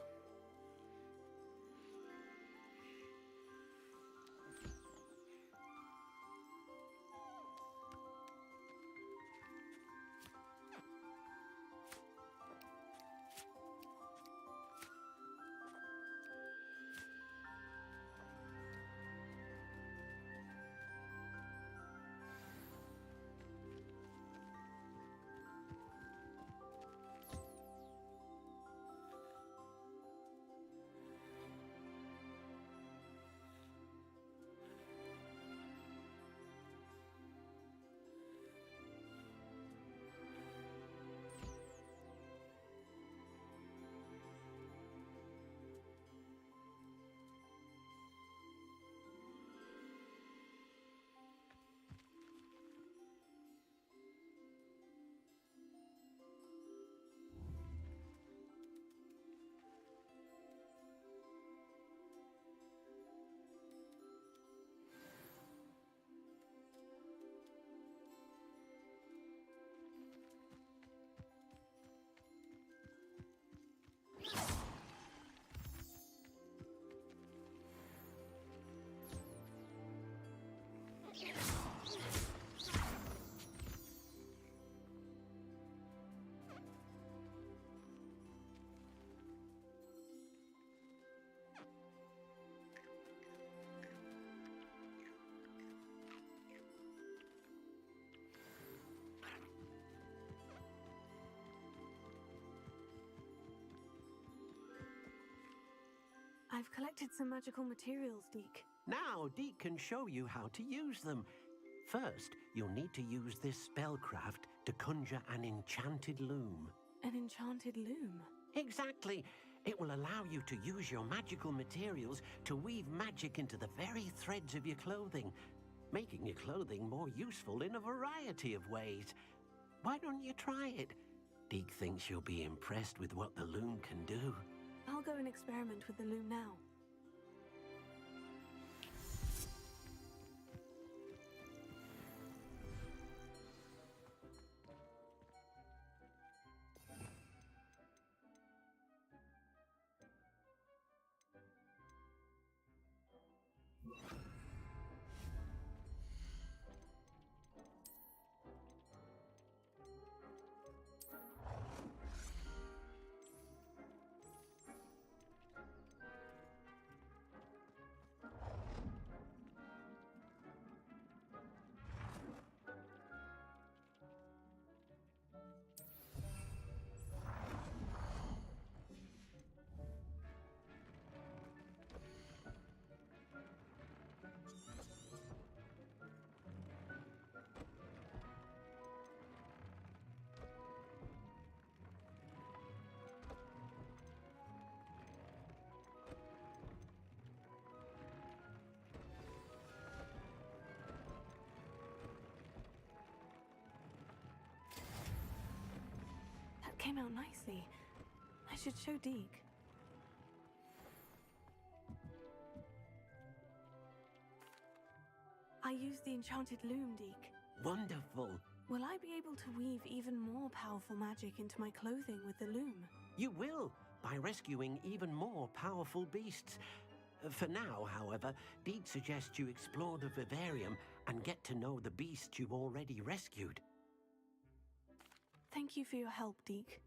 I've collected some magical materials, Deke. Now, Deke can show you how to use them. First, you'll need to use this spellcraft to conjure an enchanted loom. An enchanted loom? Exactly. It will allow you to use your magical materials to weave magic into the very threads of your clothing, making your clothing more useful in a variety of ways. Why don't you try it? Deke thinks you'll be impressed with what the loom can do. I'll go and experiment with the loom now. Came out nicely. I should show Deke. I used the enchanted loom, Deke. Wonderful. Will I be able to weave even more powerful magic into my clothing with the loom? You will, by rescuing even more powerful beasts. For now, however, Deke suggests you explore the vivarium and get to know the beasts you've already rescued. Thank you for your help, Deke.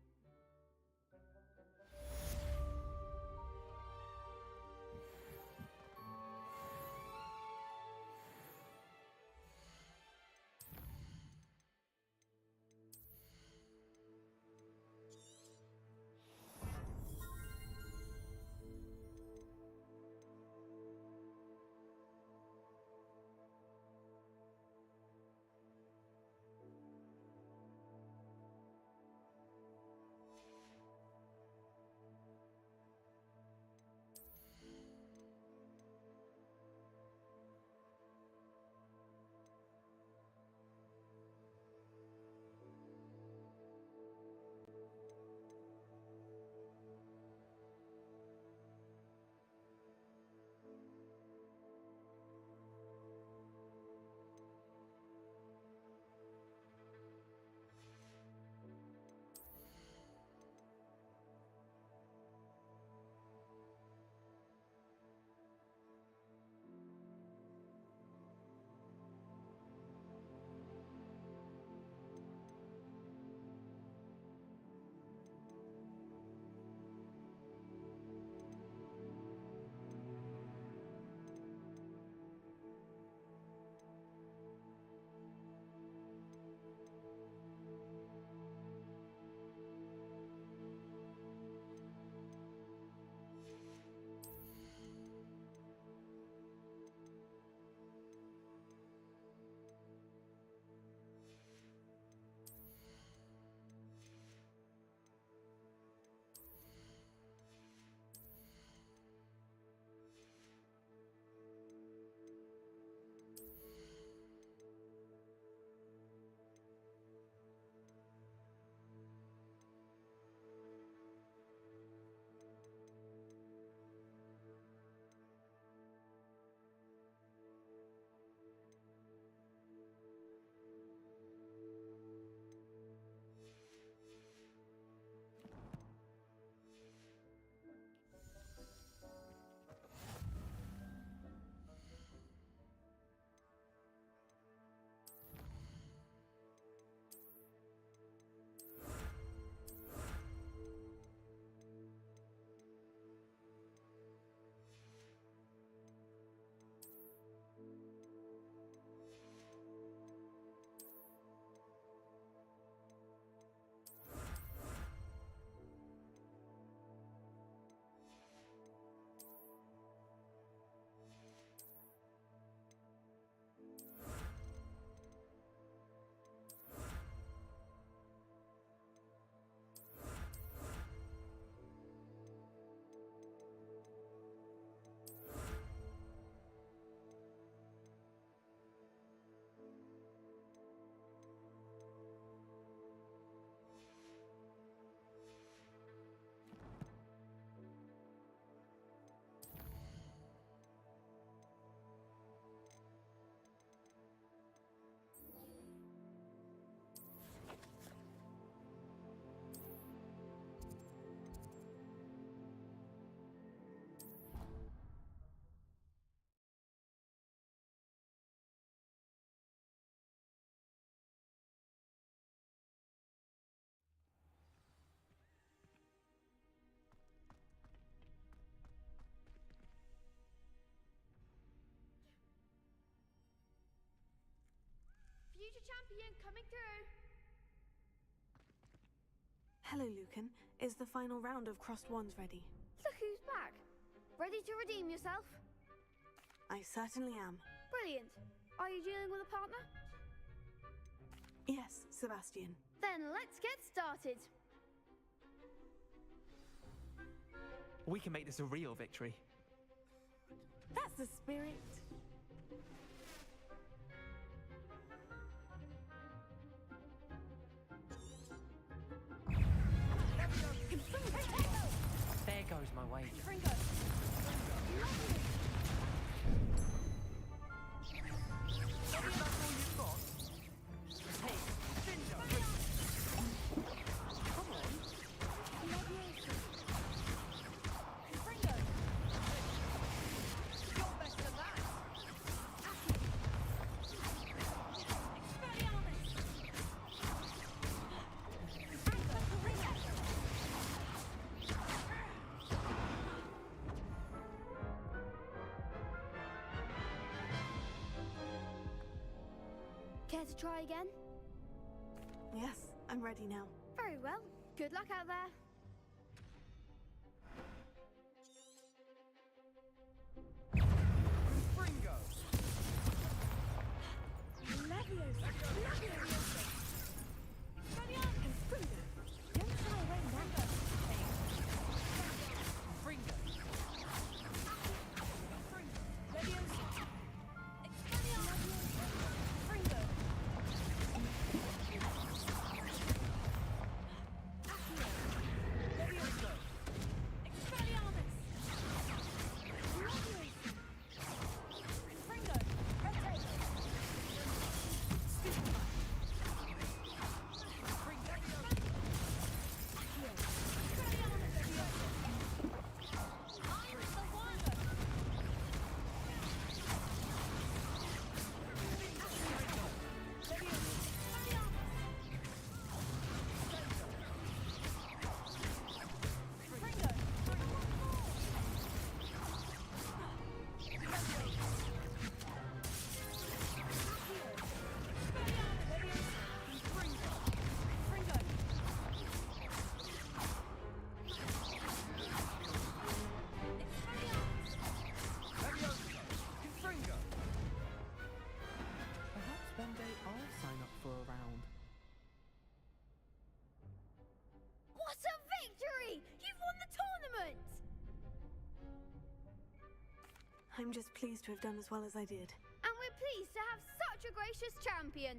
champion coming through. Hello, Lucan. Is the final round of Crossed Wands ready? Look who's back. Ready to redeem yourself? I certainly am. Brilliant. Are you dealing with a partner? Yes, Sebastian. Then let's get started. We can make this a real victory. That's the spirit. There goes my wager. Care to try again? Yes, I'm ready now. Very well. Good luck out there. I'm just pleased to have done as well as I did. And we're pleased to have such a gracious champion.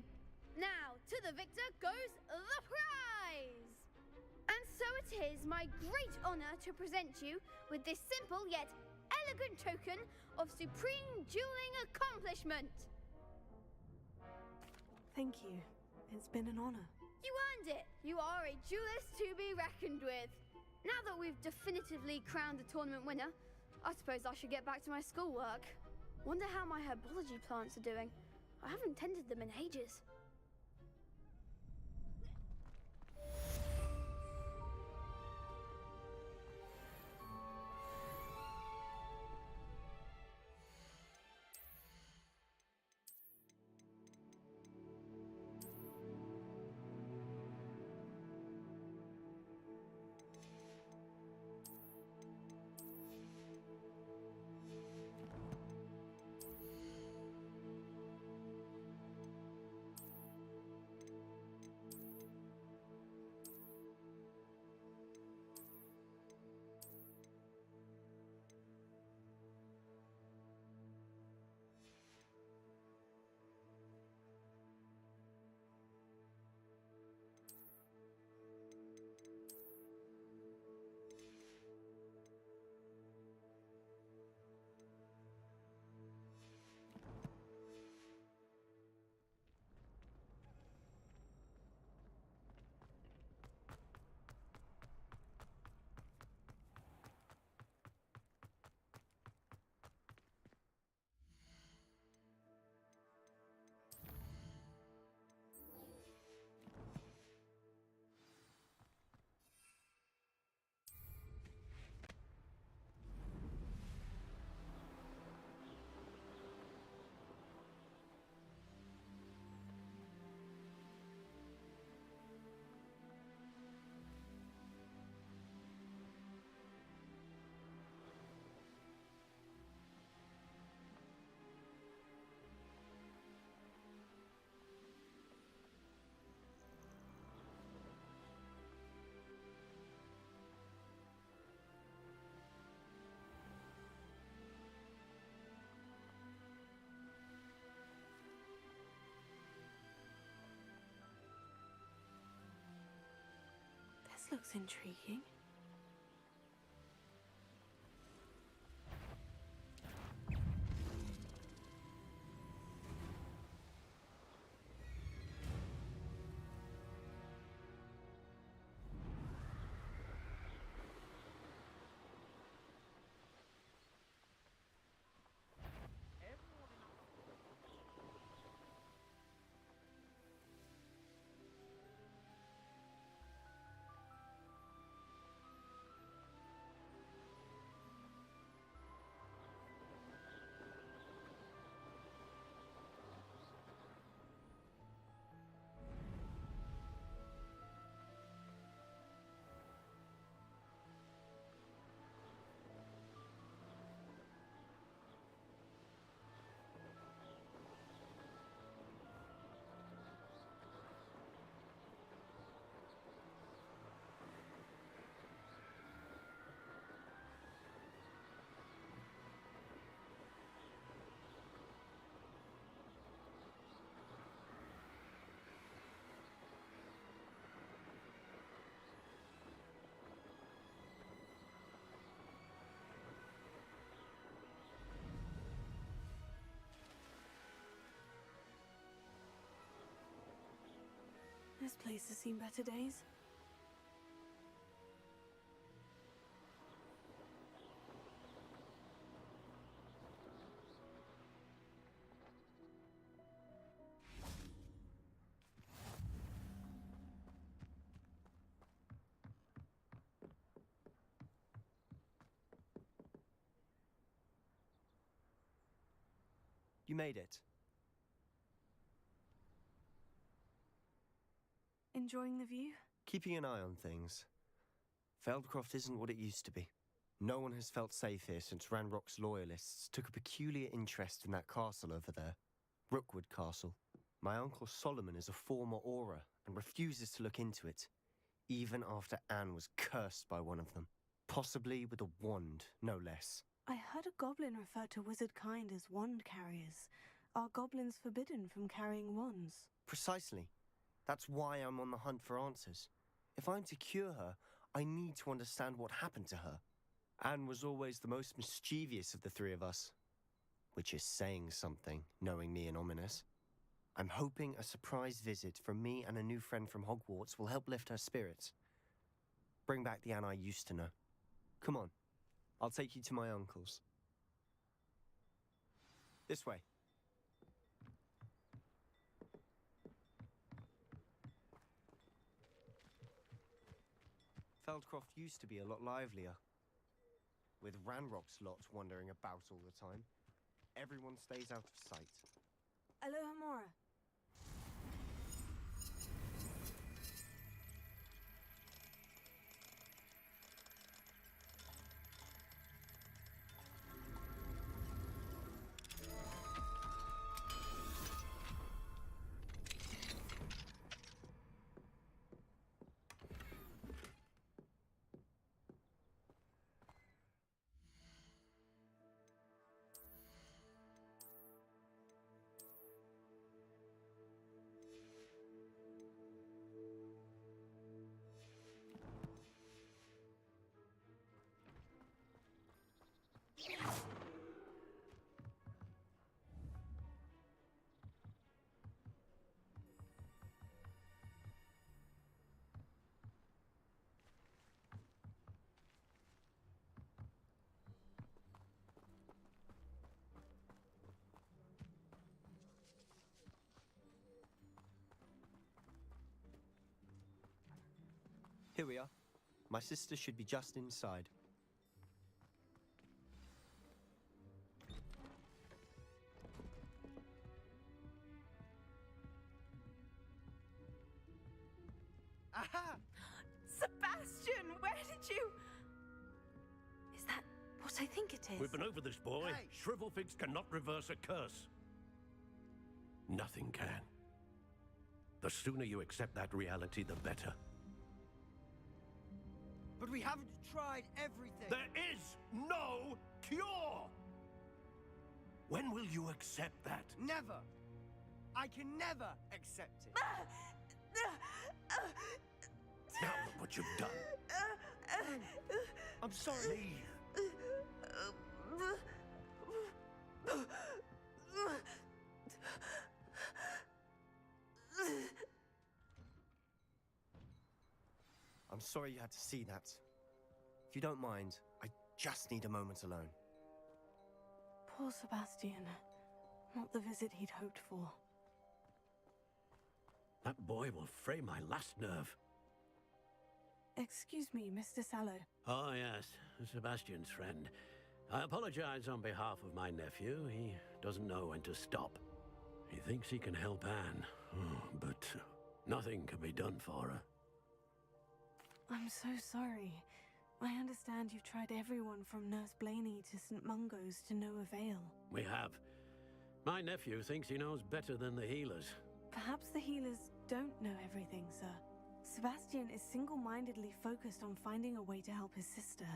Now, to the victor goes the prize! And so it is my great honor to present you with this simple yet elegant token of supreme dueling accomplishment. Thank you. It's been an honor. You earned it. You are a duelist to be reckoned with. Now that we've definitively crowned the tournament winner, I suppose I should get back to my schoolwork. Wonder how my herbology plants are doing. I haven't tended them in ages. looks intriguing. This place has seen better days. You made it. Enjoying the view? Keeping an eye on things. Feldcroft isn't what it used to be. No one has felt safe here since Ranrock's loyalists took a peculiar interest in that castle over there. Rookwood Castle. My uncle Solomon is a former Auror and refuses to look into it, even after Anne was cursed by one of them. Possibly with a wand, no less. I heard a goblin refer to wizard kind as wand carriers. Are goblins forbidden from carrying wands? Precisely. That's why I'm on the hunt for answers. If I'm to cure her, I need to understand what happened to her. Anne was always the most mischievous of the three of us. Which is saying something, knowing me and Ominous. I'm hoping a surprise visit from me and a new friend from Hogwarts will help lift her spirits. Bring back the Anne I used to know. Come on, I'll take you to my uncle's. This way. Feldcroft used to be a lot livelier. With Ranrock's lot wandering about all the time, everyone stays out of sight. Alohomora. Here we are. My sister should be just inside. Aha! Sebastian, where did you... Is that what I think it is? We've been over this, boy. Hey. Shrivelfigs cannot reverse a curse. Nothing can. The sooner you accept that reality, the better. But we haven't tried everything. There is no cure! When will you accept that? Never. I can never accept it. Now look what you've done. I'm sorry. Leave. I'm sorry you had to see that. If you don't mind, I just need a moment alone. Poor Sebastian. Not the visit he'd hoped for. That boy will fray my last nerve. Excuse me, Mr. Sallow. Oh, yes, Sebastian's friend. I apologize on behalf of my nephew. He doesn't know when to stop. He thinks he can help Anne, but nothing can be done for her. I'm so sorry. I understand you've tried everyone from Nurse Blaney to St. Mungo's to no avail. We have. My nephew thinks he knows better than the healers. Perhaps the healers don't know everything, sir. Sebastian is single-mindedly focused on finding a way to help his sister.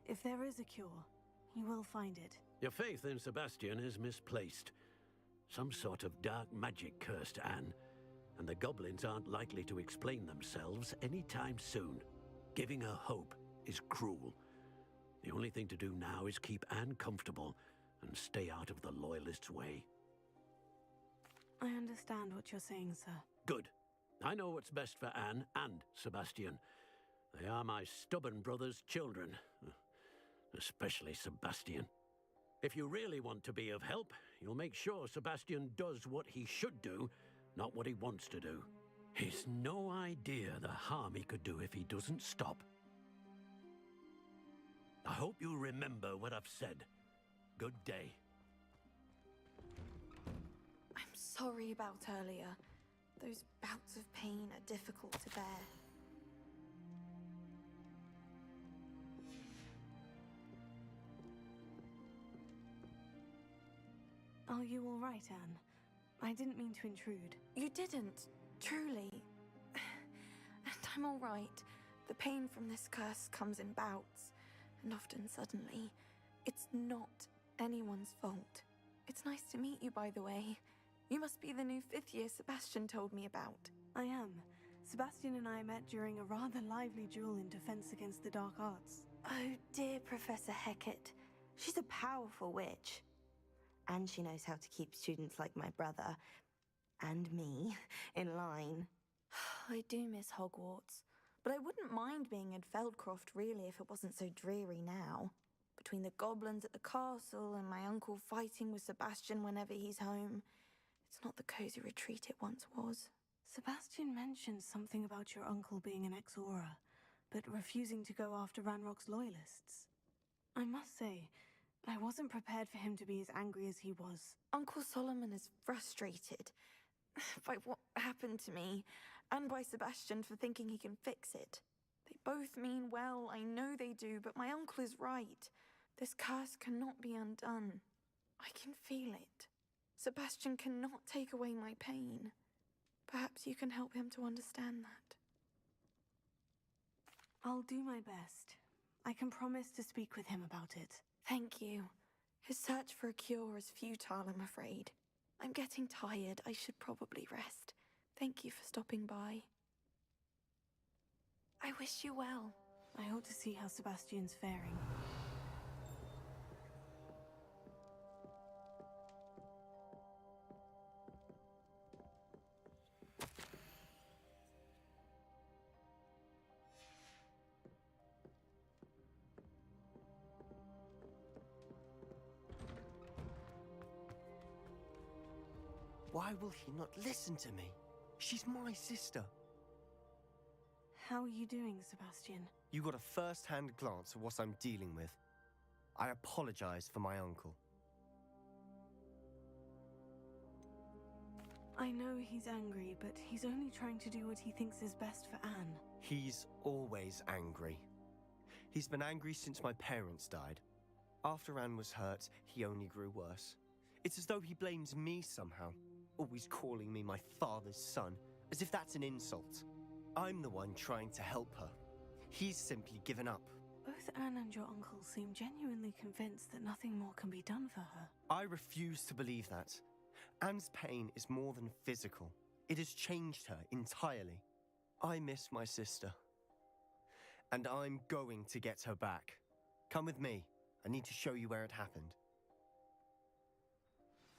If there is a cure, he will find it. Your faith in Sebastian is misplaced. Some sort of dark magic cursed Anne, and the goblins aren't likely to explain themselves anytime soon. Giving her hope is cruel. The only thing to do now is keep Anne comfortable and stay out of the Loyalists' way. I understand what you're saying, sir. Good. I know what's best for Anne and Sebastian. They are my stubborn brother's children. Especially Sebastian. If you really want to be of help, you'll make sure Sebastian does what he should do, not what he wants to do. He's no idea the harm he could do if he doesn't stop. I hope you remember what I've said. Good day. I'm sorry about earlier. Those bouts of pain are difficult to bear. Are you all right, Anne? I didn't mean to intrude. You didn't, truly. And I'm all right. The pain from this curse comes in bouts, and often suddenly. It's not anyone's fault. It's nice to meet you, by the way. You must be the new 5th year Sebastian told me about. I am. Sebastian and I met during a rather lively duel in defense against the dark arts. Oh dear, Professor Hecat. She's a powerful witch. And she knows how to keep students like my brother, and me, in line. I do miss Hogwarts, but I wouldn't mind being in Feldcroft, really, if it wasn't so dreary now. Between the goblins at the castle and my uncle fighting with Sebastian whenever he's home, it's not the cozy retreat it once was. Sebastian mentioned something about your uncle being an ex-Auror, but refusing to go after Ranrock's loyalists. I must say, I wasn't prepared for him to be as angry as he was. Uncle Solomon is frustrated by what happened to me, and by Sebastian for thinking he can fix it. They both mean well, I know they do, but my uncle is right. This curse cannot be undone. I can feel it. Sebastian cannot take away my pain. Perhaps you can help him to understand that. I'll do my best. I can promise to speak with him about it. Thank you. His search for a cure is futile, I'm afraid. I'm getting tired. I should probably rest. Thank you for stopping by. I wish you well. I ought to see how Sebastian's faring. Why will he not listen to me? She's my sister. How are you doing, Sebastian? You got a first-hand glance at what I'm dealing with. I apologize for my uncle. I know he's angry, but he's only trying to do what he thinks is best for Anne. He's always angry. He's been angry since my parents died. After Anne was hurt, he only grew worse. It's as though he blames me somehow, always calling me my father's son, as if that's an insult. I'm the one trying to help her. He's simply given up. Both Anne and your uncle seem genuinely convinced that nothing more can be done for her. I refuse to believe that. Anne's pain is more than physical. It has changed her entirely. I miss my sister. And I'm going to get her back. Come with me. I need to show you where it happened.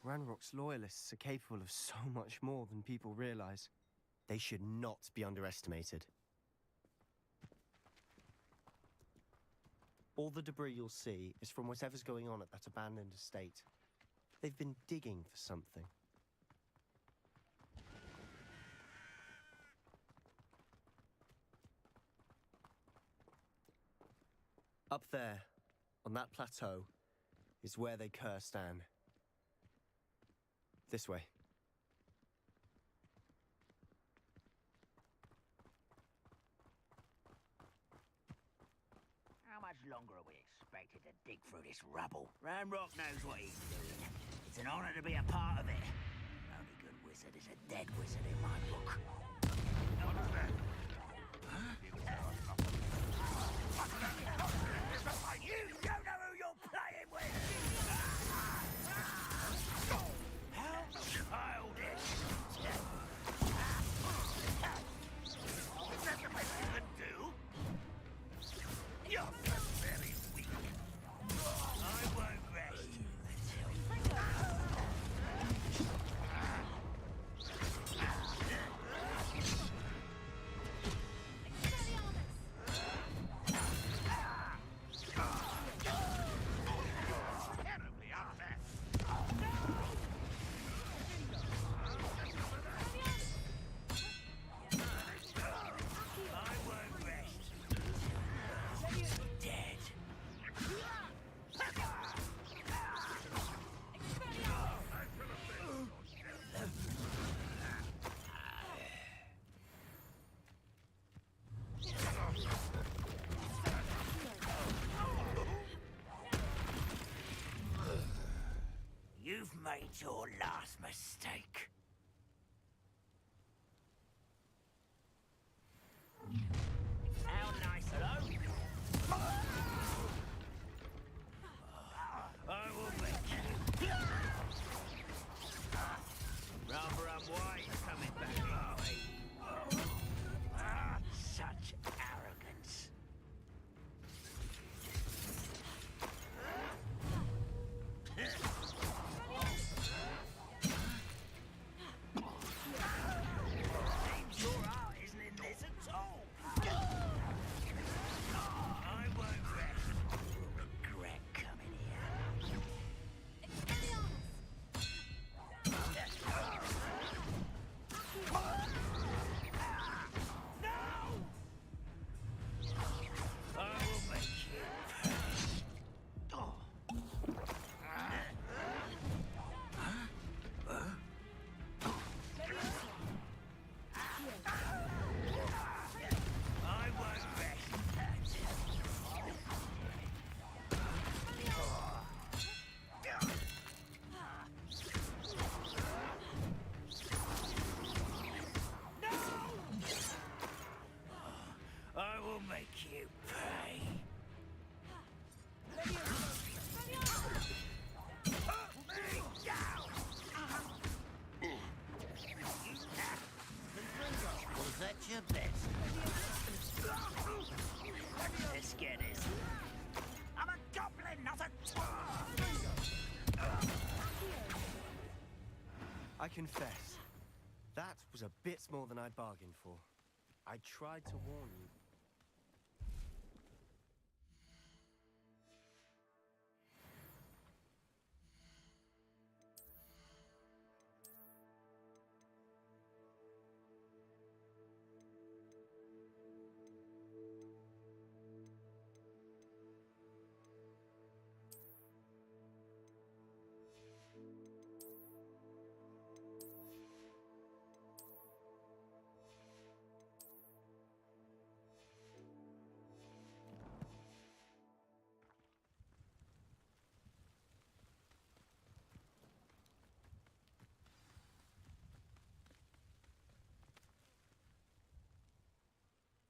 Ranrock's loyalists are capable of so much more than people realize. They should not be underestimated. All the debris you'll see is from whatever's going on at that abandoned estate. They've been digging for something. Up there, on that plateau, is where they cursed Anne. This way. How much longer are we expected to dig through this rubble? Ranrock knows what he's doing. It's an honor to be a part of it. The only good wizard is a dead wizard in my book. You don't know who you're playing with! How childish! Is that the best you can do? You're very weak. I won't rest terribly unfair. I won't rest. Dead. You've made your last mistake. How nice, hello? I will make you. Rather unwise coming back our way. Such arrogance. Seems your heart isn't in this at all. I won't rest. Regret coming here. I will make you pay. I won't rest. I will make you pay. Put me down! Was that your best? Let's get it. I'm a goblin, not a... I confess, that was a bit more than I'd bargained for. I tried to warn you.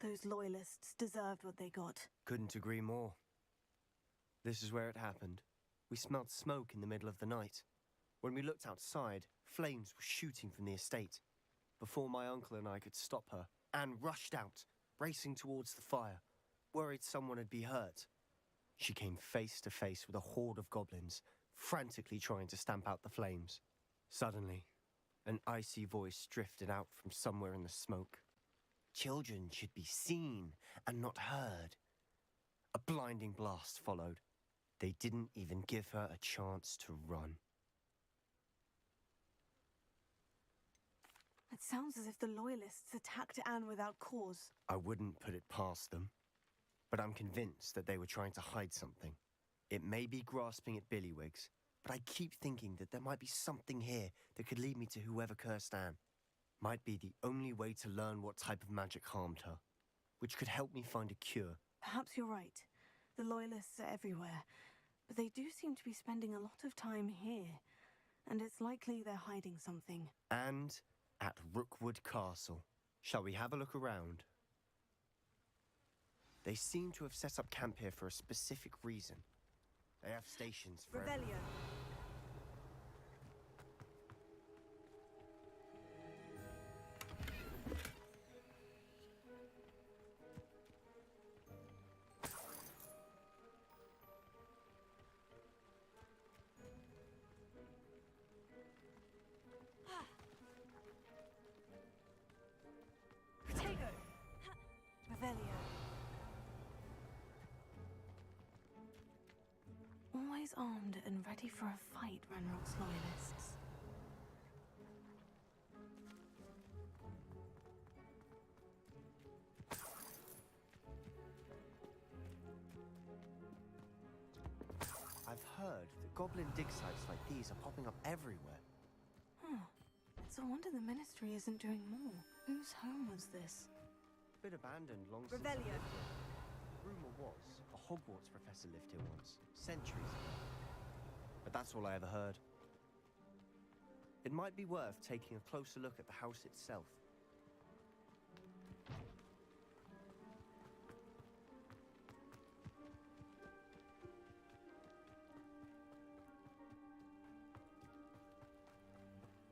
Those loyalists deserved what they got. Couldn't agree more. This is where it happened. We smelled smoke in the middle of the night. When we looked outside, flames were shooting from the estate. Before my uncle and I could stop her, Anne rushed out, racing towards the fire. worried someone would be hurt. She came face to face with a horde of goblins, frantically trying to stamp out the flames. Suddenly, an icy voice drifted out from somewhere in the smoke. Children should be seen and not heard. A blinding blast followed. They didn't even give her a chance to run. It sounds as if the Loyalists attacked Anne without cause. I wouldn't put it past them, but I'm convinced that they were trying to hide something. It may be grasping at Billywigs, but I keep thinking that there might be something here that could lead me to whoever cursed Anne. Might be the only way to learn what type of magic harmed her, which could help me find a cure. Perhaps you're right. The Loyalists are everywhere, but they do seem to be spending a lot of time here, and it's likely they're hiding something. And at Rookwood Castle. Shall we have a look around? They seem to have set up camp here for a specific reason. They have stations for Revelio. Always armed and ready for a fight, Ranrock's Loyalists. I've heard that goblin dig sites like these are popping up everywhere. It's a wonder the Ministry isn't doing more. Whose home was this? Been abandoned long since. Revelio. Rumor was a Hogwarts professor lived here once, centuries ago. But that's all I ever heard. It might be worth taking a closer look at the house itself.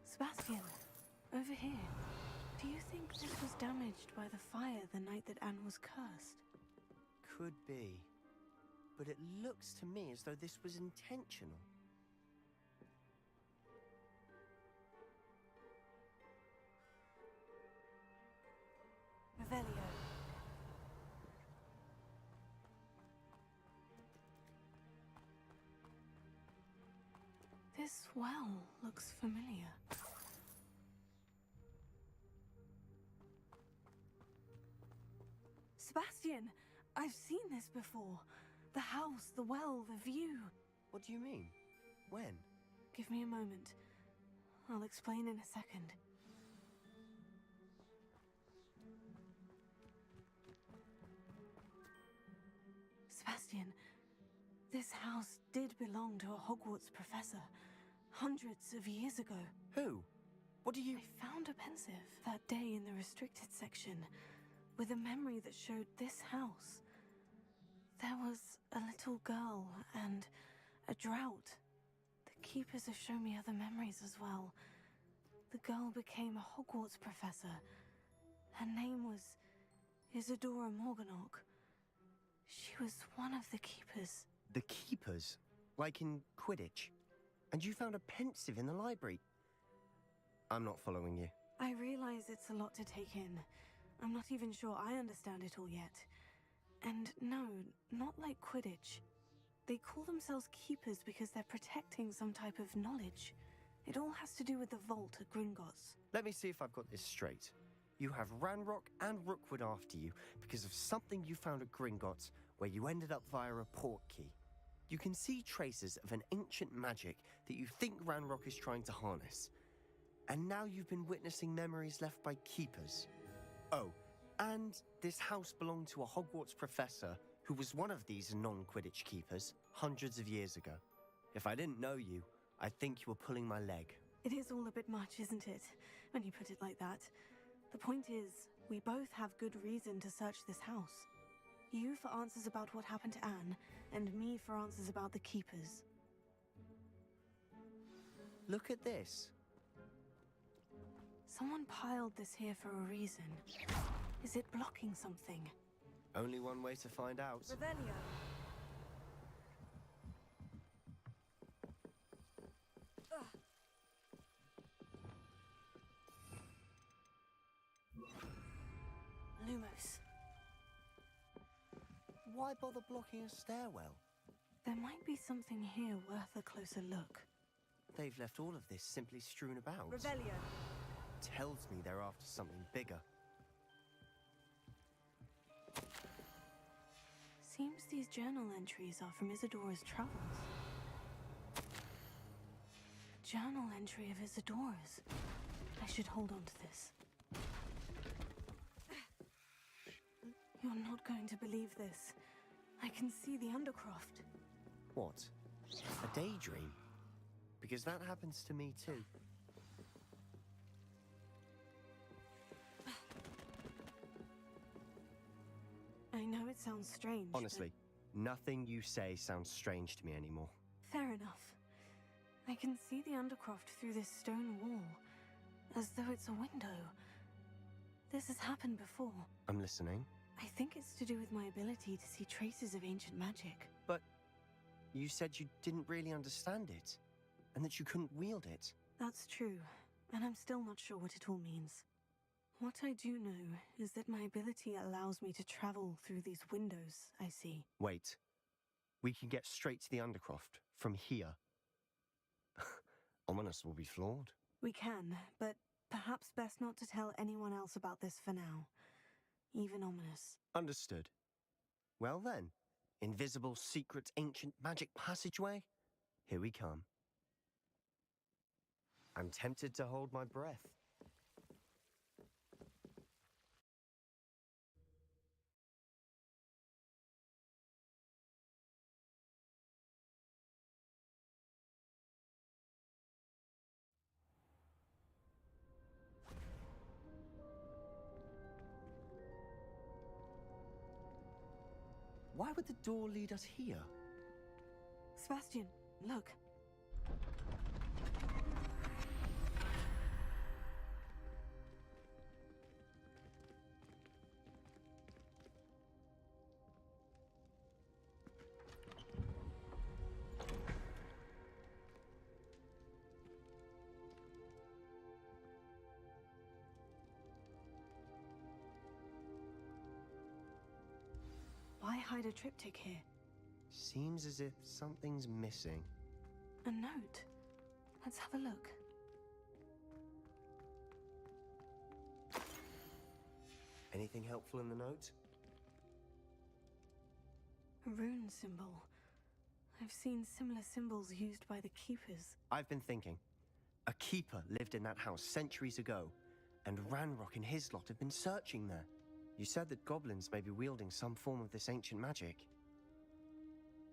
Sebastian, over here. Do you think this was damaged by the fire the night that Anne was cursed? Could be. But it looks to me as though this was intentional. Revelio. This well looks familiar. Sebastian, I've seen this before. The house, the well, the view. What do you mean? When? Give me a moment. I'll explain in a second. Sebastian, this house did belong to a Hogwarts professor, hundreds of years ago. Who? What do you... I found a pensive that day in the restricted section, with a memory that showed this house. There was a little girl and a drought. The keepers have shown me other memories as well. The girl became a Hogwarts professor. Her name was Isadora Morganach. She was one of the keepers. The keepers? Like in Quidditch? And you found a pensive in the library? I'm not following you. I realize it's a lot to take in. I'm not even sure I understand it all yet. And no, not like Quidditch. They call themselves keepers because they're protecting some type of knowledge. It all has to do with the vault at Gringotts. Let me see if I've got this straight. You have Ranrock and Rookwood after you because of something you found at Gringotts where you ended up via a portkey. You can see traces of an ancient magic that you think Ranrock is trying to harness. And now you've been witnessing memories left by keepers. Oh, and this house belonged to a Hogwarts professor who was one of these non-Quidditch keepers hundreds of years ago. If I didn't know you, I'd think you were pulling my leg. It is all a bit much, isn't it, when you put it like that? The point is, we both have good reason to search this house. You for answers about what happened to Anne, and me for answers about the keepers. Look at this. Someone piled this here for a reason. Is it blocking something? Only one way to find out. Revelio. Lumos. Why bother blocking a stairwell? There might be something here worth a closer look. They've left all of this simply strewn about. Revelio. Tells me they're after something bigger. Seems these journal entries are from Isadora's travels. A journal entry of Isadora's. I should hold on to this. You're not going to believe this. I can see the Undercroft. What? A daydream? Because that happens to me too. I know it sounds strange. Honestly, nothing you say sounds strange to me anymore. Fair enough. I can see the Undercroft through this stone wall, as though it's a window. This has happened before. I'm listening. I think it's to do with my ability to see traces of ancient magic. But you said you didn't really understand it, and that you couldn't wield it. That's true, and I'm still not sure what it all means. What I do know is that my ability allows me to travel through these windows I see. Wait. We can get straight to the Undercroft from here. Ominous will be floored. We can, but perhaps best not to tell anyone else about this for now. Even Ominous. Understood. Well then, invisible, secret, ancient magic passageway? Here we come. I'm tempted to hold my breath. Why would the door lead us here? Sebastian, look. Why hide a triptych here? Seems as if something's missing. A note. Let's have a look. Anything helpful in the note? A rune symbol. I've seen similar symbols used by the keepers. I've been thinking. A keeper lived in that house centuries ago, and Ranrock and his lot have been searching there. You said that goblins may be wielding some form of this ancient magic.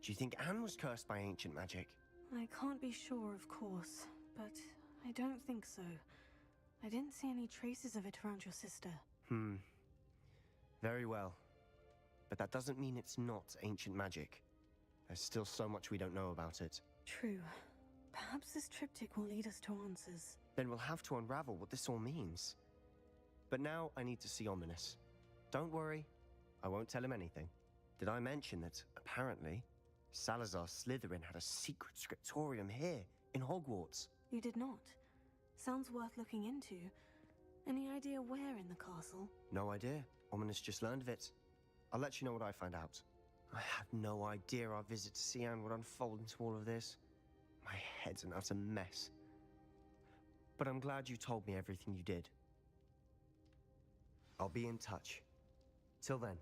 Do you think Anne was cursed by ancient magic? I can't be sure, of course, but I don't think so. I didn't see any traces of it around your sister. Very well. But that doesn't mean it's not ancient magic. There's still so much we don't know about it. True. Perhaps this triptych will lead us to answers. Then we'll have to unravel what this all means. But now I need to see Ominous. Don't worry, I won't tell him anything. Did I mention that, apparently, Salazar Slytherin had a secret scriptorium here, in Hogwarts? You did not. Sounds worth looking into. Any idea where in the castle? No idea. Ominous just learned of it. I'll let you know what I find out. I had no idea our visit to Cian would unfold into all of this. My head's an utter mess. But I'm glad you told me everything you did. I'll be in touch. Till then.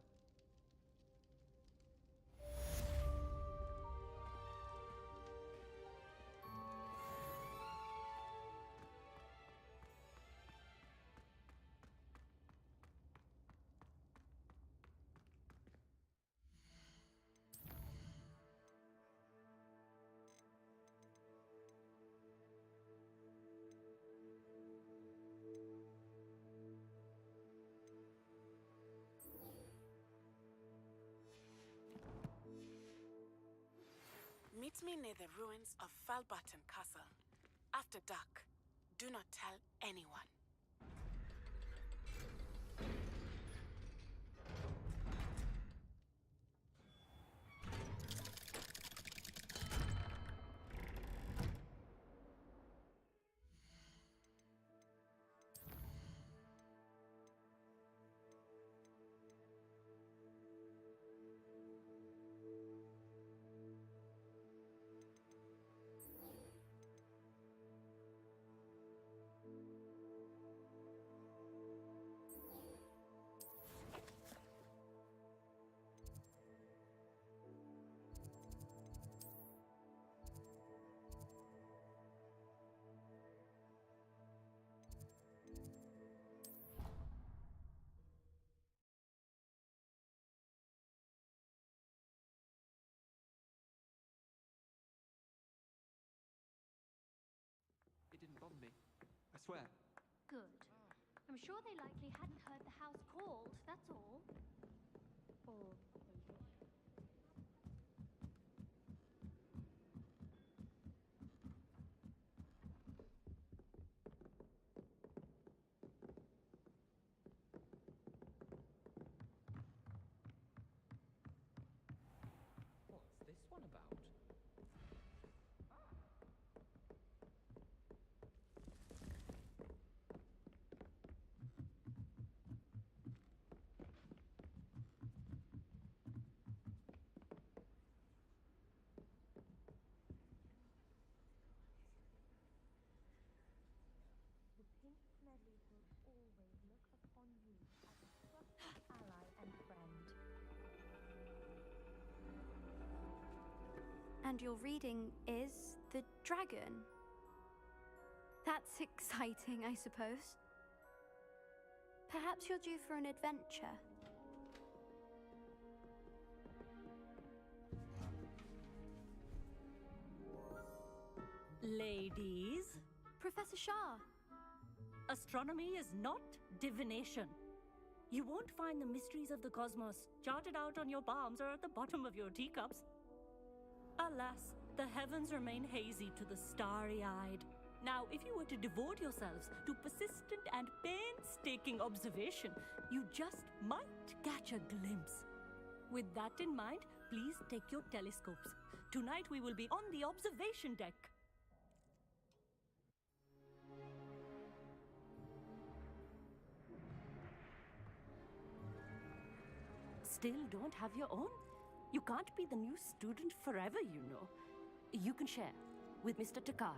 Meet me near the ruins of Falbarton Castle. After dark. Do not tell anyone. swear. Good. I'm sure they likely hadn't heard the house called, that's all. Or... What's this one about? The pink medleys will always look upon you as a trusted ally and friend. And your reading is The Dragon. That's exciting, I suppose. Perhaps you're due for an adventure. Ladies, Professor Shah. astronomy is not divination. You won't find the mysteries of the cosmos charted out on your palms or at the bottom of your teacups. Alas, the heavens remain hazy to the starry-eyed. Now, if you were to devote yourselves to persistent and painstaking observation, you just might catch a glimpse. With that in mind, please take your telescopes. Tonight we will be on the observation deck. Still don't have your own? You can't be the new student forever, you know. You can share with Mr. Takar.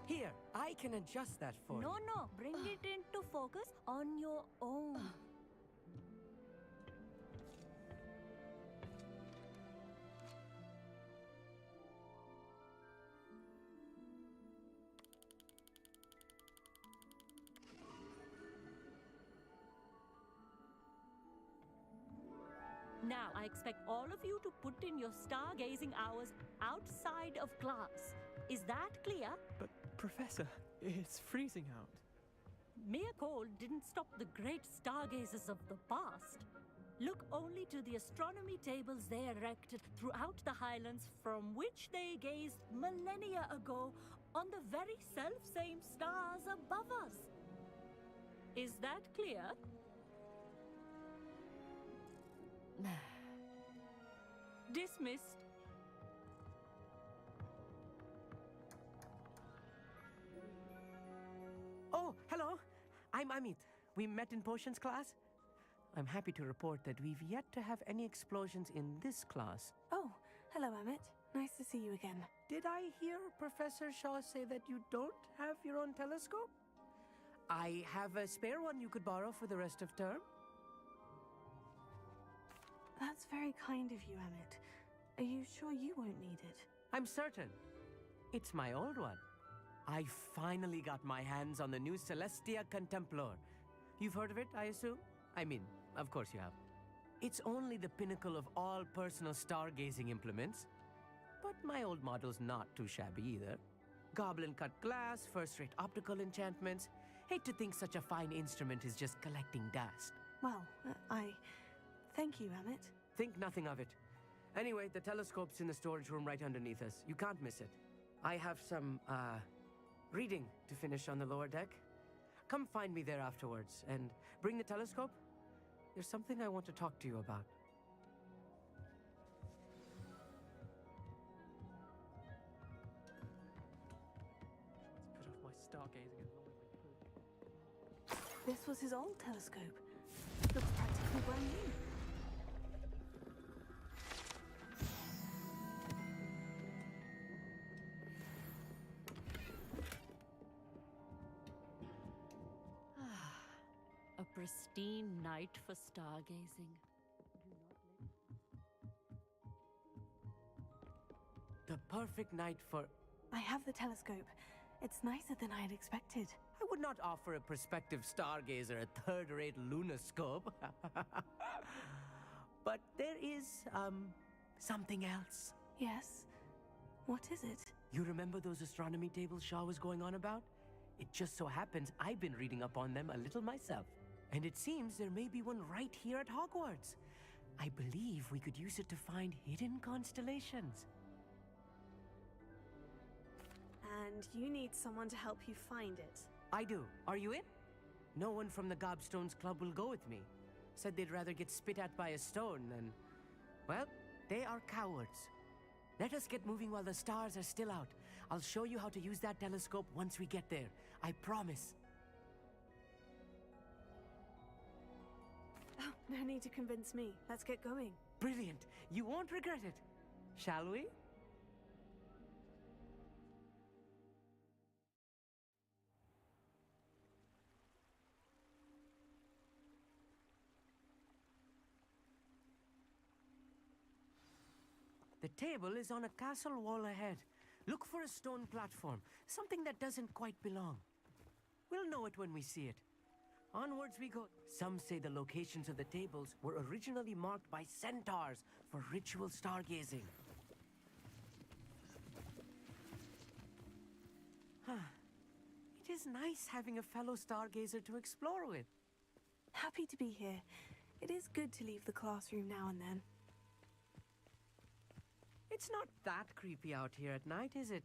Here, I can adjust that for No, you. no, bring it into focus on your own. Now, I expect all of you to put in your stargazing hours outside of class. Is that clear? But, Professor, it's freezing out. Mere cold didn't stop the great stargazers of the past. Look only to the astronomy tables they erected throughout the highlands from which they gazed millennia ago on the very self-same stars above us. Is that clear? Dismissed. Oh, hello. I'm Amit. We met in potions class. I'm happy to report that we've yet to have any explosions in this class. Oh, hello, Amit. Nice to see you again. Did I hear Professor Shaw say that you don't have your own telescope? I have a spare one you could borrow for the rest of term. That's very kind of you, Amit. Are you sure you won't need it? I'm certain. It's my old one. I finally got my hands on the new Celestia Contemplor. You've heard of it, I assume? I mean, of course you have. It's only the pinnacle of all personal stargazing implements. But my old model's not too shabby either. Goblin-cut glass, first-rate optical enchantments. Hate to think such a fine instrument is just collecting dust. Well, thank you, Amit. Think nothing of it. Anyway, the telescope's in the storage room right underneath us. You can't miss it. I have some, reading to finish on the lower deck. Come find me there afterwards, and bring the telescope. There's something I want to talk to you about. Let's put off my stargazing along with my poop. This was his old telescope. Looks practically brand new. A pristine night for stargazing. The perfect night for... I have the telescope. It's nicer than I had expected. I would not offer a prospective stargazer a third-rate lunoscope. But there is, something else. Yes? What is it? You remember those astronomy tables Shaw was going on about? It just so happens I've been reading up on them a little myself. And it seems there may be one right here at Hogwarts. I believe we could use it to find hidden constellations. And you need someone to help you find it. I do. Are you in? No one from the Gobstones Club will go with me. Said they'd rather get spit at by a stone than... Well, they are cowards. Let us get moving while the stars are still out. I'll show you how to use that telescope once we get there. I promise. Oh, no need to convince me. Let's get going. Brilliant. You won't regret it. Shall we? The table is on a castle wall ahead. Look for a stone platform, something that doesn't quite belong. We'll know it when we see it. Onwards we go. Some say the locations of the tables were originally marked by centaurs for ritual stargazing. It is nice having a fellow stargazer to explore with. Happy to be here. It is good to leave the classroom now and then. It's not that creepy out here at night, is it?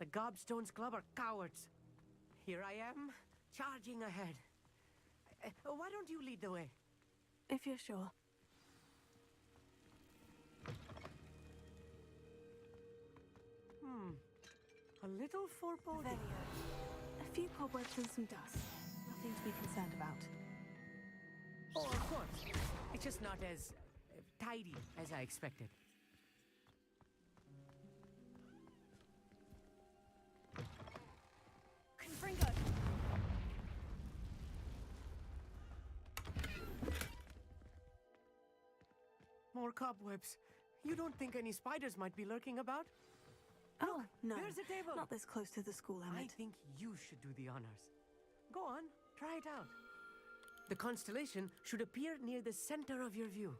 The Gobstones Club are cowards. Here I am, charging ahead. Why don't you lead the way? If you're sure. A little foreboding. A few cobwebs and some dust. Nothing to be concerned about. Oh, of course. It's just not as tidy as I expected. Confringo! More cobwebs. You don't think any spiders might be lurking about? Oh, no. There's a table. Not this close to the school, Emmett. I think you should do the honors. Go on, try it out. The constellation should appear near the center of your view.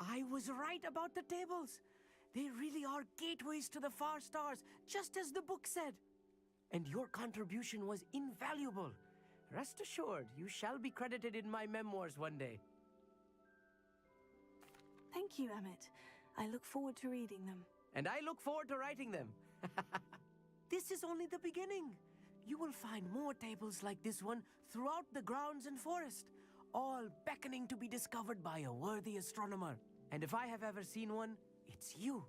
I was right about the tables. They really are gateways to the far stars, just as the book said. And your contribution was invaluable. Rest assured, you shall be credited in my memoirs one day. Thank you, Emmett. I look forward to reading them. And I look forward to writing them. This is only the beginning. You will find more tables like this one throughout the grounds and forest, all beckoning to be discovered by a worthy astronomer. And if I have ever seen one, it's you.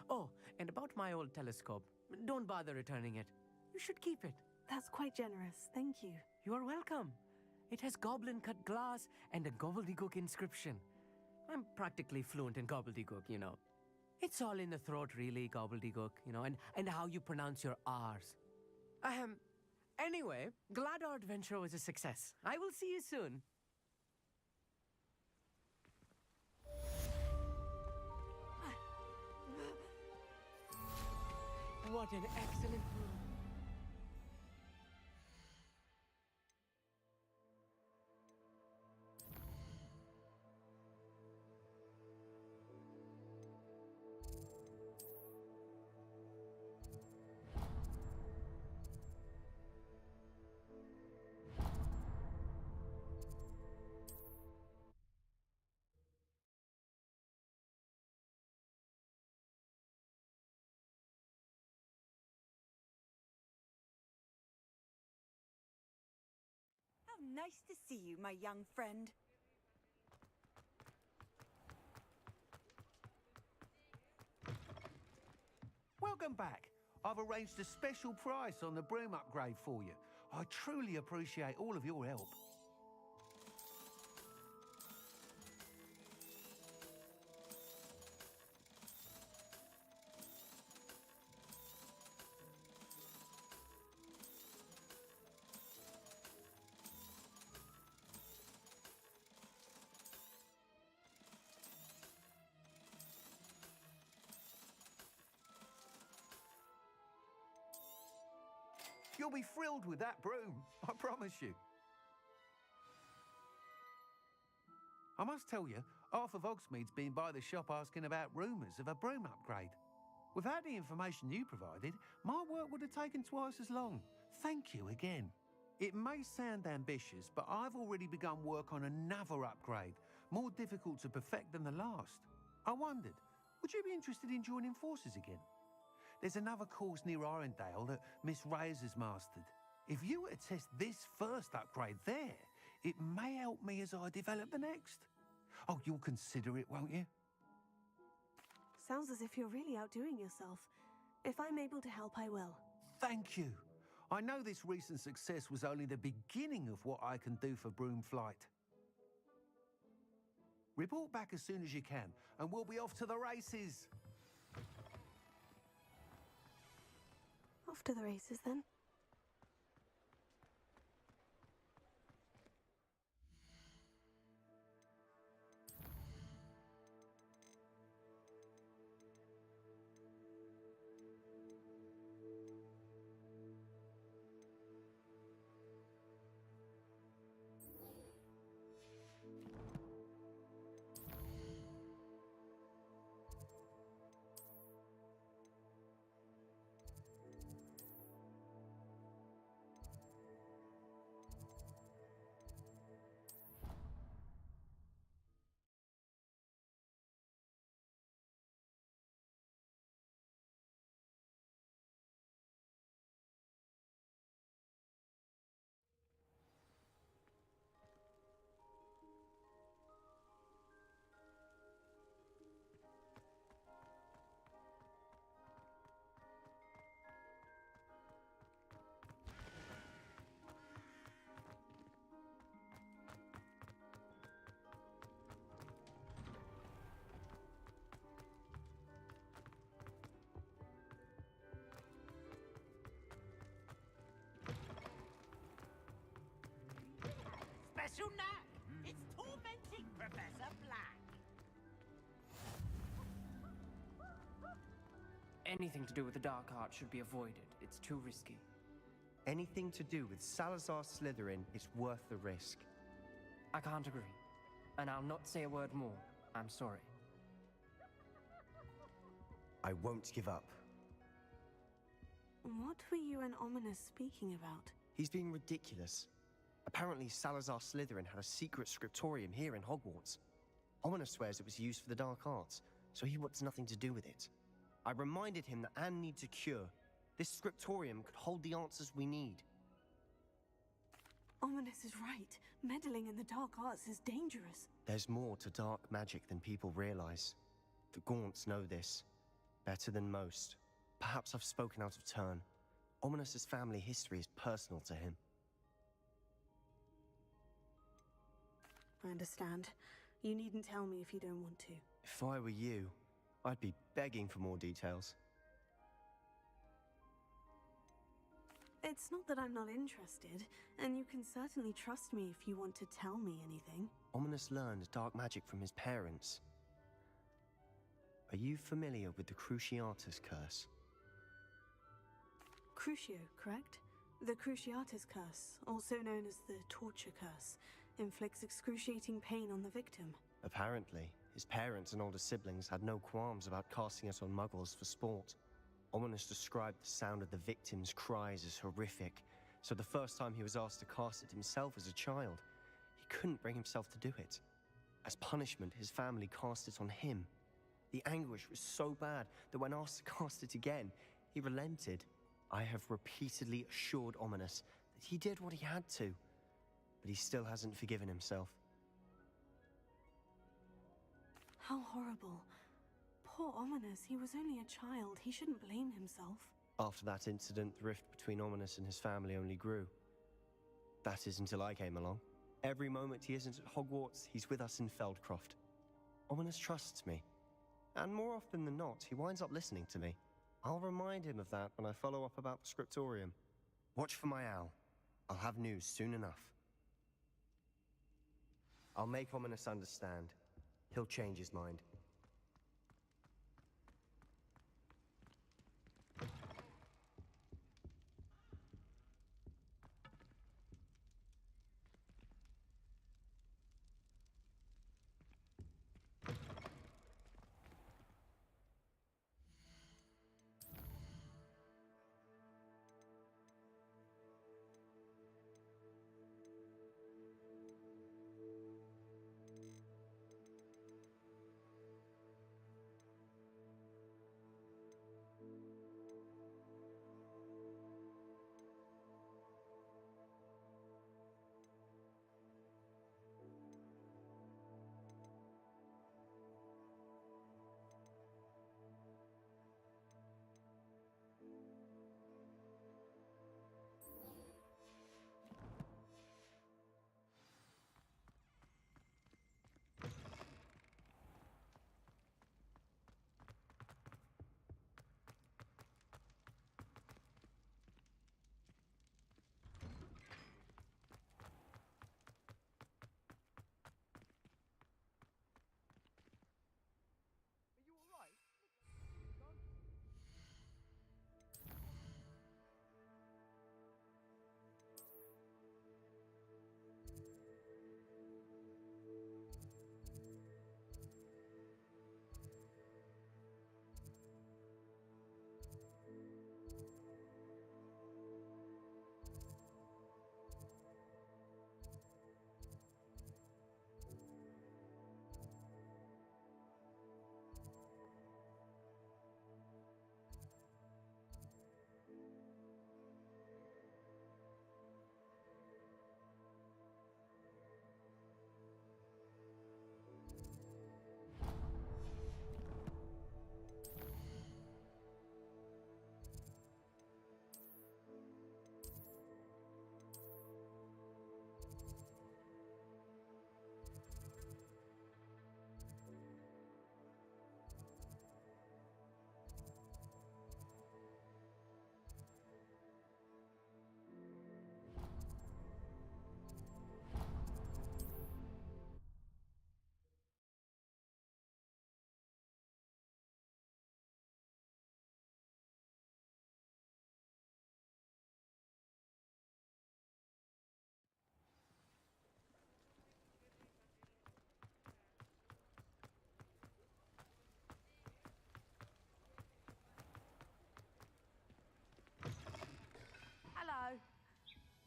Oh, and about my old telescope, don't bother returning it. You should keep it. That's quite generous. Thank you. You are welcome. It has goblin-cut glass and a gobbledygook inscription. I'm practically fluent in gobbledygook, you know. It's all in the throat, really, gobbledygook, you know, and how you pronounce your R's. Anyway, glad our adventure was a success. I will see you soon. What an excellent move. How nice to see you, my young friend. Welcome back. I've arranged a special price on the broom upgrade for you. I truly appreciate all of your help. You'll be thrilled with that broom, I promise you. I must tell you, half of Hogsmeade's been by the shop asking about rumours of a broom upgrade. Without the information you provided, my work would have taken twice as long. Thank you again. It may sound ambitious, but I've already begun work on another upgrade, more difficult to perfect than the last. I wondered, would you be interested in joining forces again? There's another course near Arendelle that Miss Reyes has mastered. If you were to test this first upgrade there, it may help me as I develop the next. Oh, you'll consider it, won't you? Sounds as if you're really outdoing yourself. If I'm able to help, I will. Thank you. I know this recent success was only the beginning of what I can do for Broomflight. Report back as soon as you can, and we'll be off to the races. Off to the races, then. Special knack! It's tormenting Professor Black! Anything to do with the dark art should be avoided. It's too risky. Anything to do with Salazar Slytherin is worth the risk. I can't agree. And I'll not say a word more. I'm sorry. I won't give up. What were you and Ominous speaking about? He's being ridiculous. Apparently, Salazar Slytherin had a secret scriptorium here in Hogwarts. Ominous swears it was used for the dark arts, so he wants nothing to do with it. I reminded him that Anne needs a cure. This scriptorium could hold the answers we need. Ominous is right. Meddling in the dark arts is dangerous. There's more to dark magic than people realize. The Gaunts know this better than most. Perhaps I've spoken out of turn. Ominous's family history is personal to him. I understand. You needn't tell me if you don't want to. If I were you, I'd be begging for more details. It's not that I'm not interested, and you can certainly trust me if you want to tell me anything. Ominous learned dark magic from his parents. Are you familiar with the Cruciatus Curse? Crucio, correct? The Cruciatus Curse, also known as the Torture Curse, inflicts excruciating pain on the victim. Apparently, his parents and older siblings had no qualms about casting it on muggles for sport. Ominous described the sound of the victim's cries as horrific, so the first time he was asked to cast it himself as a child, he couldn't bring himself to do it. As punishment, his family cast it on him. The anguish was so bad that when asked to cast it again, he relented. I have repeatedly assured Ominous that he did what he had to, but he still hasn't forgiven himself. How horrible. Poor Ominous, he was only a child. He shouldn't blame himself. After that incident, the rift between Ominous and his family only grew. That is until I came along. Every moment he isn't at Hogwarts, he's with us in Feldcroft. Ominous trusts me. And more often than not, he winds up listening to me. I'll remind him of that when I follow up about the scriptorium. Watch for my owl. I'll have news soon enough. I'll make Ominous understand. He'll change his mind.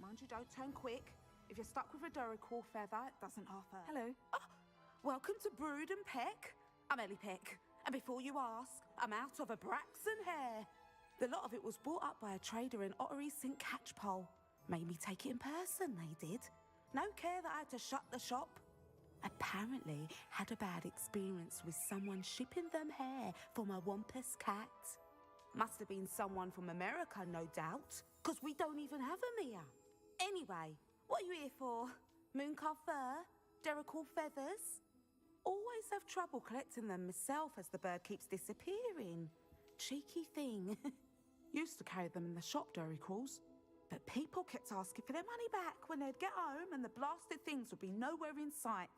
Mind you, don't turn quick. If you're stuck with a Duracell feather, it doesn't half hurt. Hello. Oh, welcome to Brood and Peck. I'm Ellie Peck, and before you ask, I'm out of a Braxton hair. The lot of it was bought up by a trader in Ottery St. Catchpole. Made me take it in person, they did. No care that I had to shut the shop. Apparently had a bad experience with someone shipping them hair from a Wampus cat. Must have been someone from America, no doubt, because we don't even have them here. Anyway, what are you here for? Mooncalf fur? Duracell feathers? Always have trouble collecting them myself as the bird keeps disappearing. Cheeky thing. Used to carry them in the shop, Duracalls. But people kept asking for their money back when they'd get home and the blasted things would be nowhere in sight.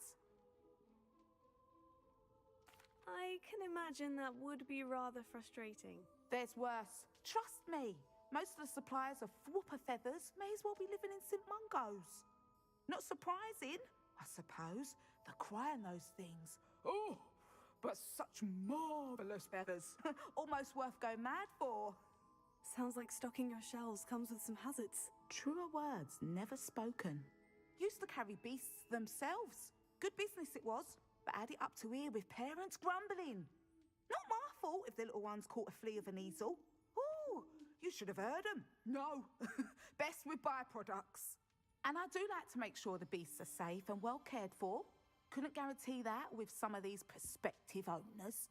I can imagine that would be rather frustrating. There's worse. Trust me. Most of the suppliers of whooper feathers may as well be living in St. Mungo's. Not surprising, I suppose, the cry on those things. Oh, but such marvellous feathers. Almost worth going mad for. Sounds like stocking your shelves comes with some hazards. Truer words never spoken. Used to carry beasts themselves. Good business it was, but had it up to here with parents grumbling. Not my fault if the little ones caught a flea of an easel. Ooh, you should have heard them. No, best with byproducts. And I do like to make sure the beasts are safe and well cared for. Couldn't guarantee that with some of these prospective owners.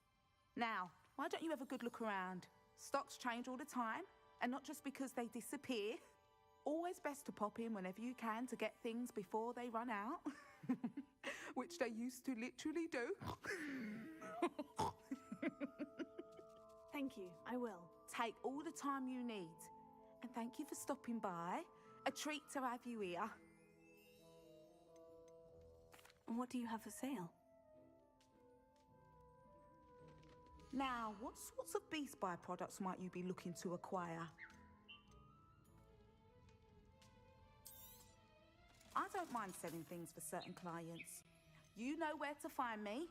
Now, why don't you have a good look around? Stocks change all the time, and not just because they disappear. Always best to pop in whenever you can to get things before they run out. Which they used to literally do. Thank you, I will. Take all the time you need. And thank you for stopping by. A treat to have you here. What do you have for sale? Now, what sorts of beast byproducts might you be looking to acquire? I don't mind selling things for certain clients. You know where to find me.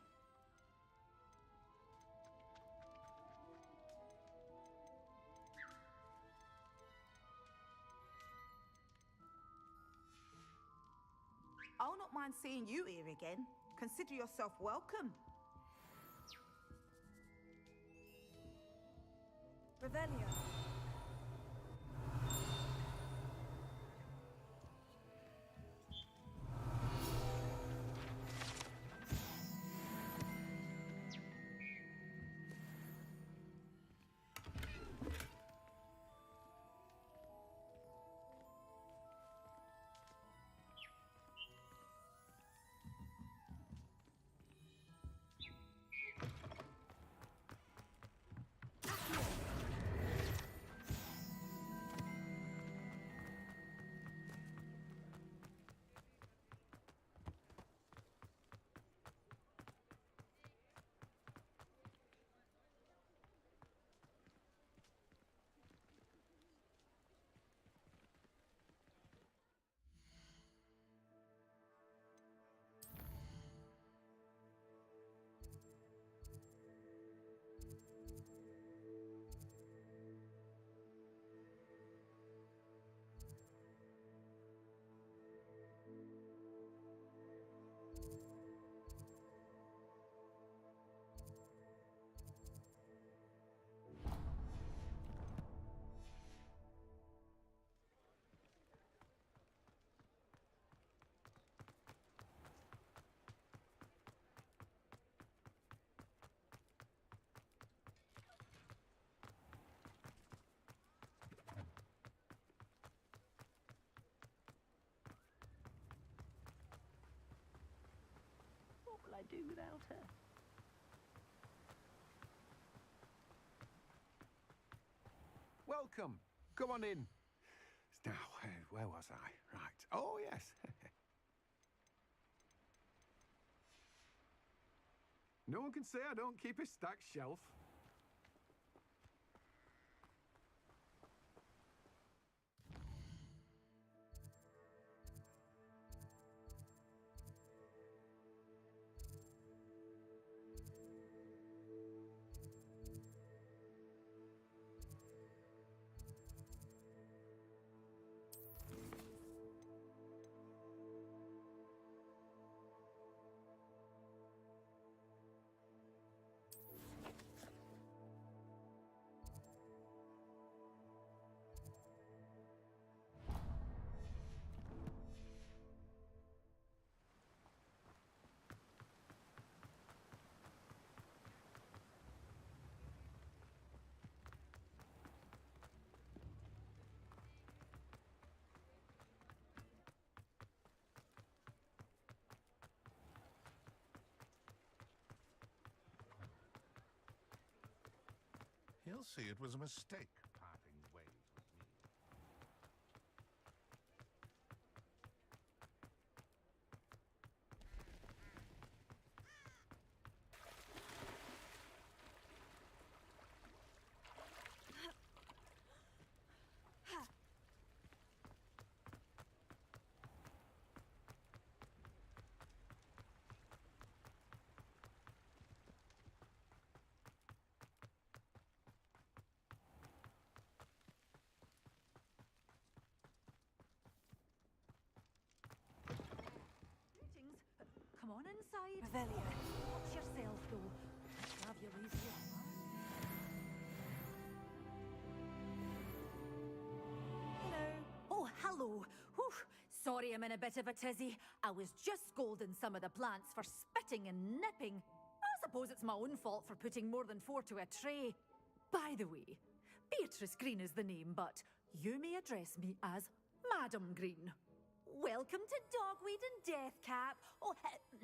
I'll not mind seeing you here again. Consider yourself welcome. Revelio. What will I do without her? Welcome. Come on in. Now, where was I? Right. Oh, yes. No one can say I don't keep a stacked shelf. He'll see it was a mistake parting ways with me. Greetings. Come on inside. Revelio. Watch yourself, though. Have your easy. Hello. Oh, hello. Whew. Sorry I'm in a bit of a tizzy. I was just scolding some of the plants for spitting and nipping. I suppose it's my own fault for putting more than 4 to a tray. By the way, Beatrice Green is the name, but you may address me as Madam Green. Welcome to Dogweed and Deathcap. Oh,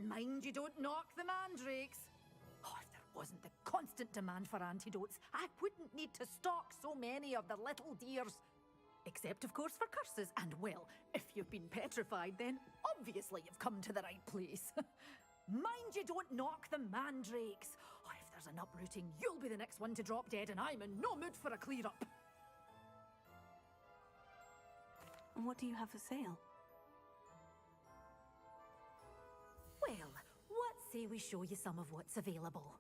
mind you don't knock the mandrakes. Oh, if there wasn't the constant demand for antidotes, I wouldn't need to stock so many of the little dears. Except, of course, for curses. And, well, if you've been petrified, then obviously you've come to the right place. Mind you don't knock the mandrakes. Oh, if there's an uprooting, you'll be the next one to drop dead, and I'm in no mood for a clear-up. And what do you have for sale? Well, what say we show you some of what's available?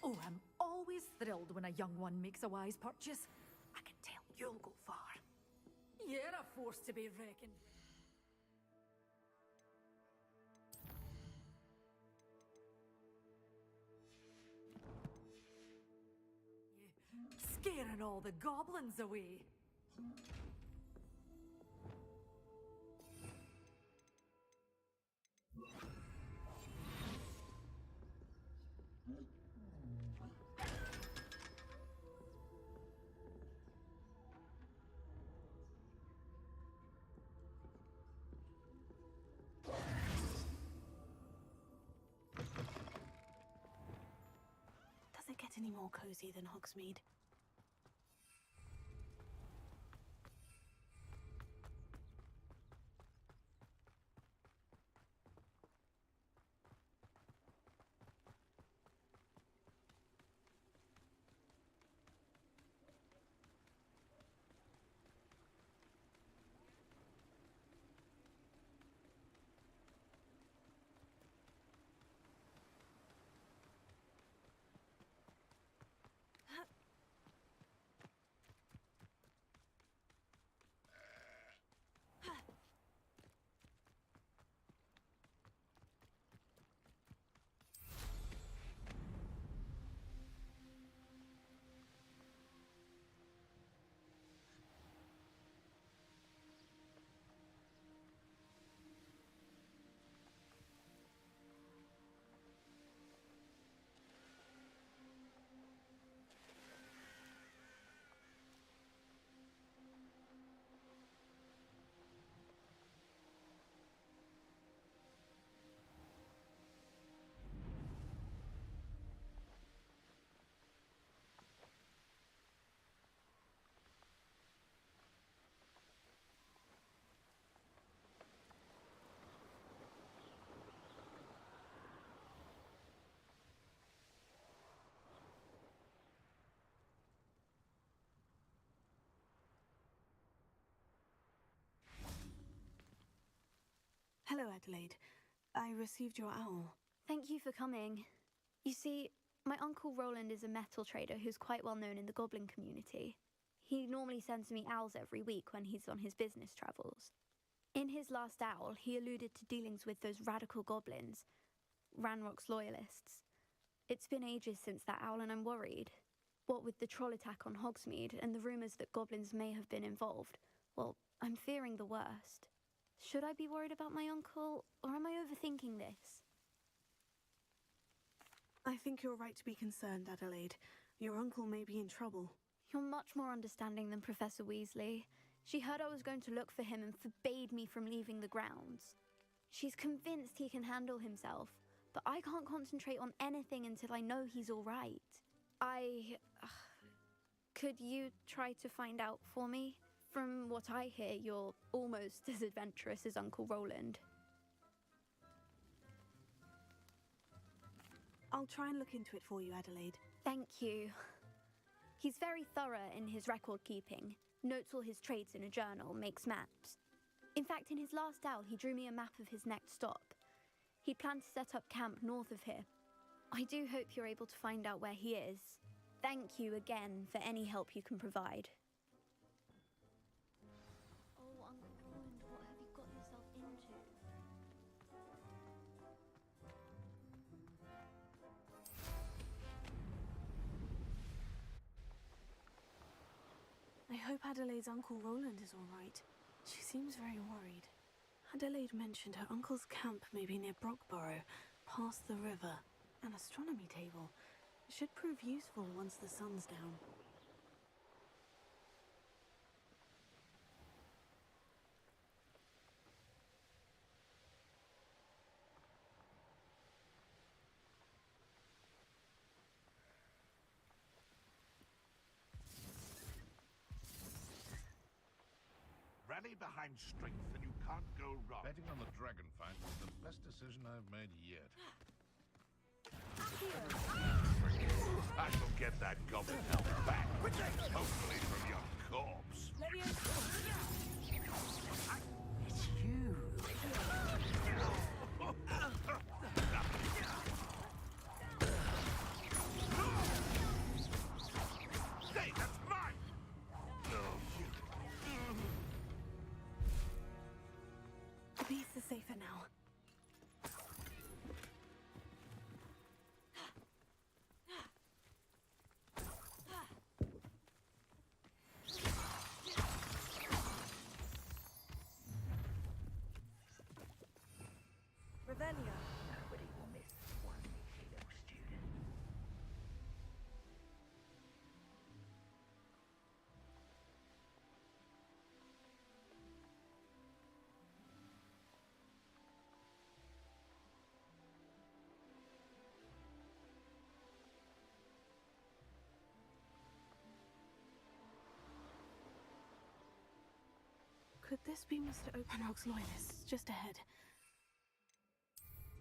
Oh, I'm always thrilled when a young one makes a wise purchase. I can tell you'll go far. You're a force to be reckoned with. Scaring all the goblins away. Does it get any more cozy than Hogsmeade? Hello, Adelaide. I received your owl. Thank you for coming. You see, my Uncle Roland is a metal trader who's quite well known in the goblin community. He normally sends me owls every week when he's on his business travels. In his last owl, he alluded to dealings with those radical goblins, Ranrock's loyalists. It's been ages since that owl, and I'm worried. What with the troll attack on Hogsmeade and the rumours that goblins may have been involved, well, I'm fearing the worst. Should I be worried about my uncle, or am I overthinking this? I think you're right to be concerned, Adelaide. Your uncle may be in trouble. You're much more understanding than Professor Weasley. She heard I was going to look for him and forbade me from leaving the grounds. She's convinced he can handle himself, but I can't concentrate on anything until I know he's all right. Could you try to find out for me? From what I hear, you're almost as adventurous as Uncle Roland. I'll try and look into it for you, Adelaide. Thank you. He's very thorough in his record keeping, notes all his trades in a journal, makes maps. In fact, in his last owl, he drew me a map of his next stop. He planned to set up camp north of here. I do hope you're able to find out where he is. Thank you again for any help you can provide. Oh, Uncle Roland, what have you got yourself into? I hope Adelaide's Uncle Roland is all right. She seems very worried. Adelaide mentioned her uncle's camp may be near Brockborough, past the river. An astronomy table. It should prove useful once the sun's down. Rally behind strength and you can't go wrong. Betting on the dragon fight was the best decision I've made yet. I shall get that goblin help back. Hopefully from your corpse. It's you. Hey, that's mine! No, you. The beast is safer now. Revelio. Nobody will miss one little student. Could this be Mr. Openrock's loyalists just ahead?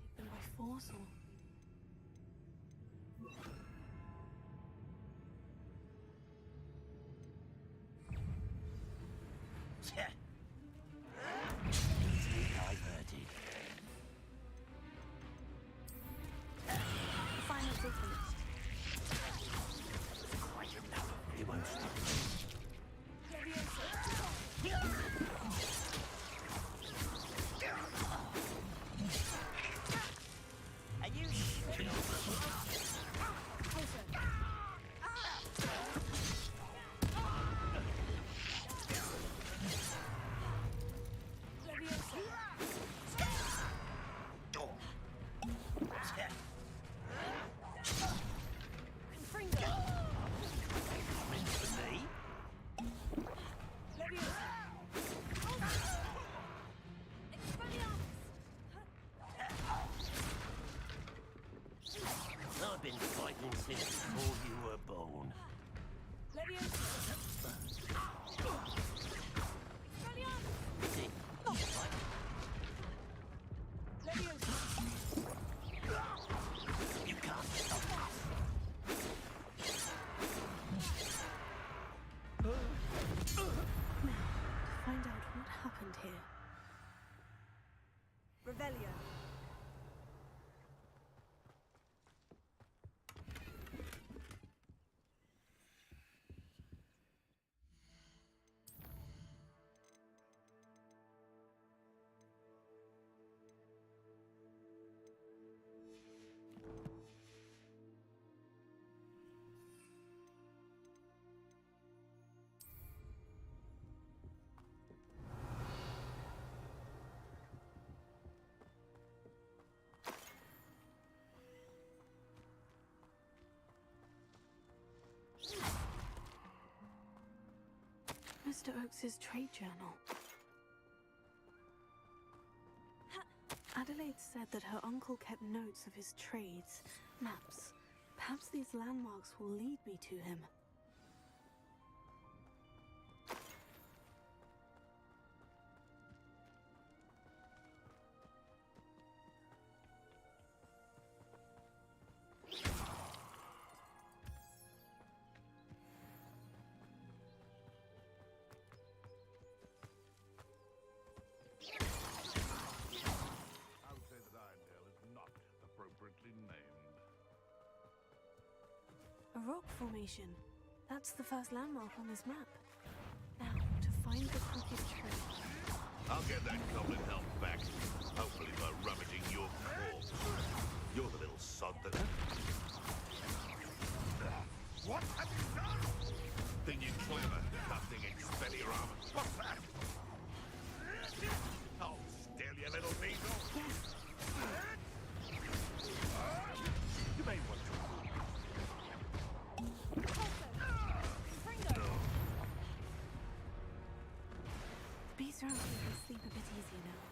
Take them by force or... Easily diverted. The finals are finished. Quite enough. It won't stop. Are you I've been fighting since before you were born. You can't stop us. Now, to find out what happened here. Revelio. Mr. Oakes's trade journal. Adelaide said that her uncle kept notes of his trades, maps, Perhaps these landmarks will lead me to him. I would say that Irondale is not appropriately named. A rock formation. That's the first landmark on this map. Now, to find the crooked trail. I'll get that goblin help back. Hopefully by rummaging your corpse. You're the little sod that... What have you done? Think you're clever, nothing in spelly armor. What's that? Oh, still, you little weasel. You may want to... The beast around here can sleep a bit easier now.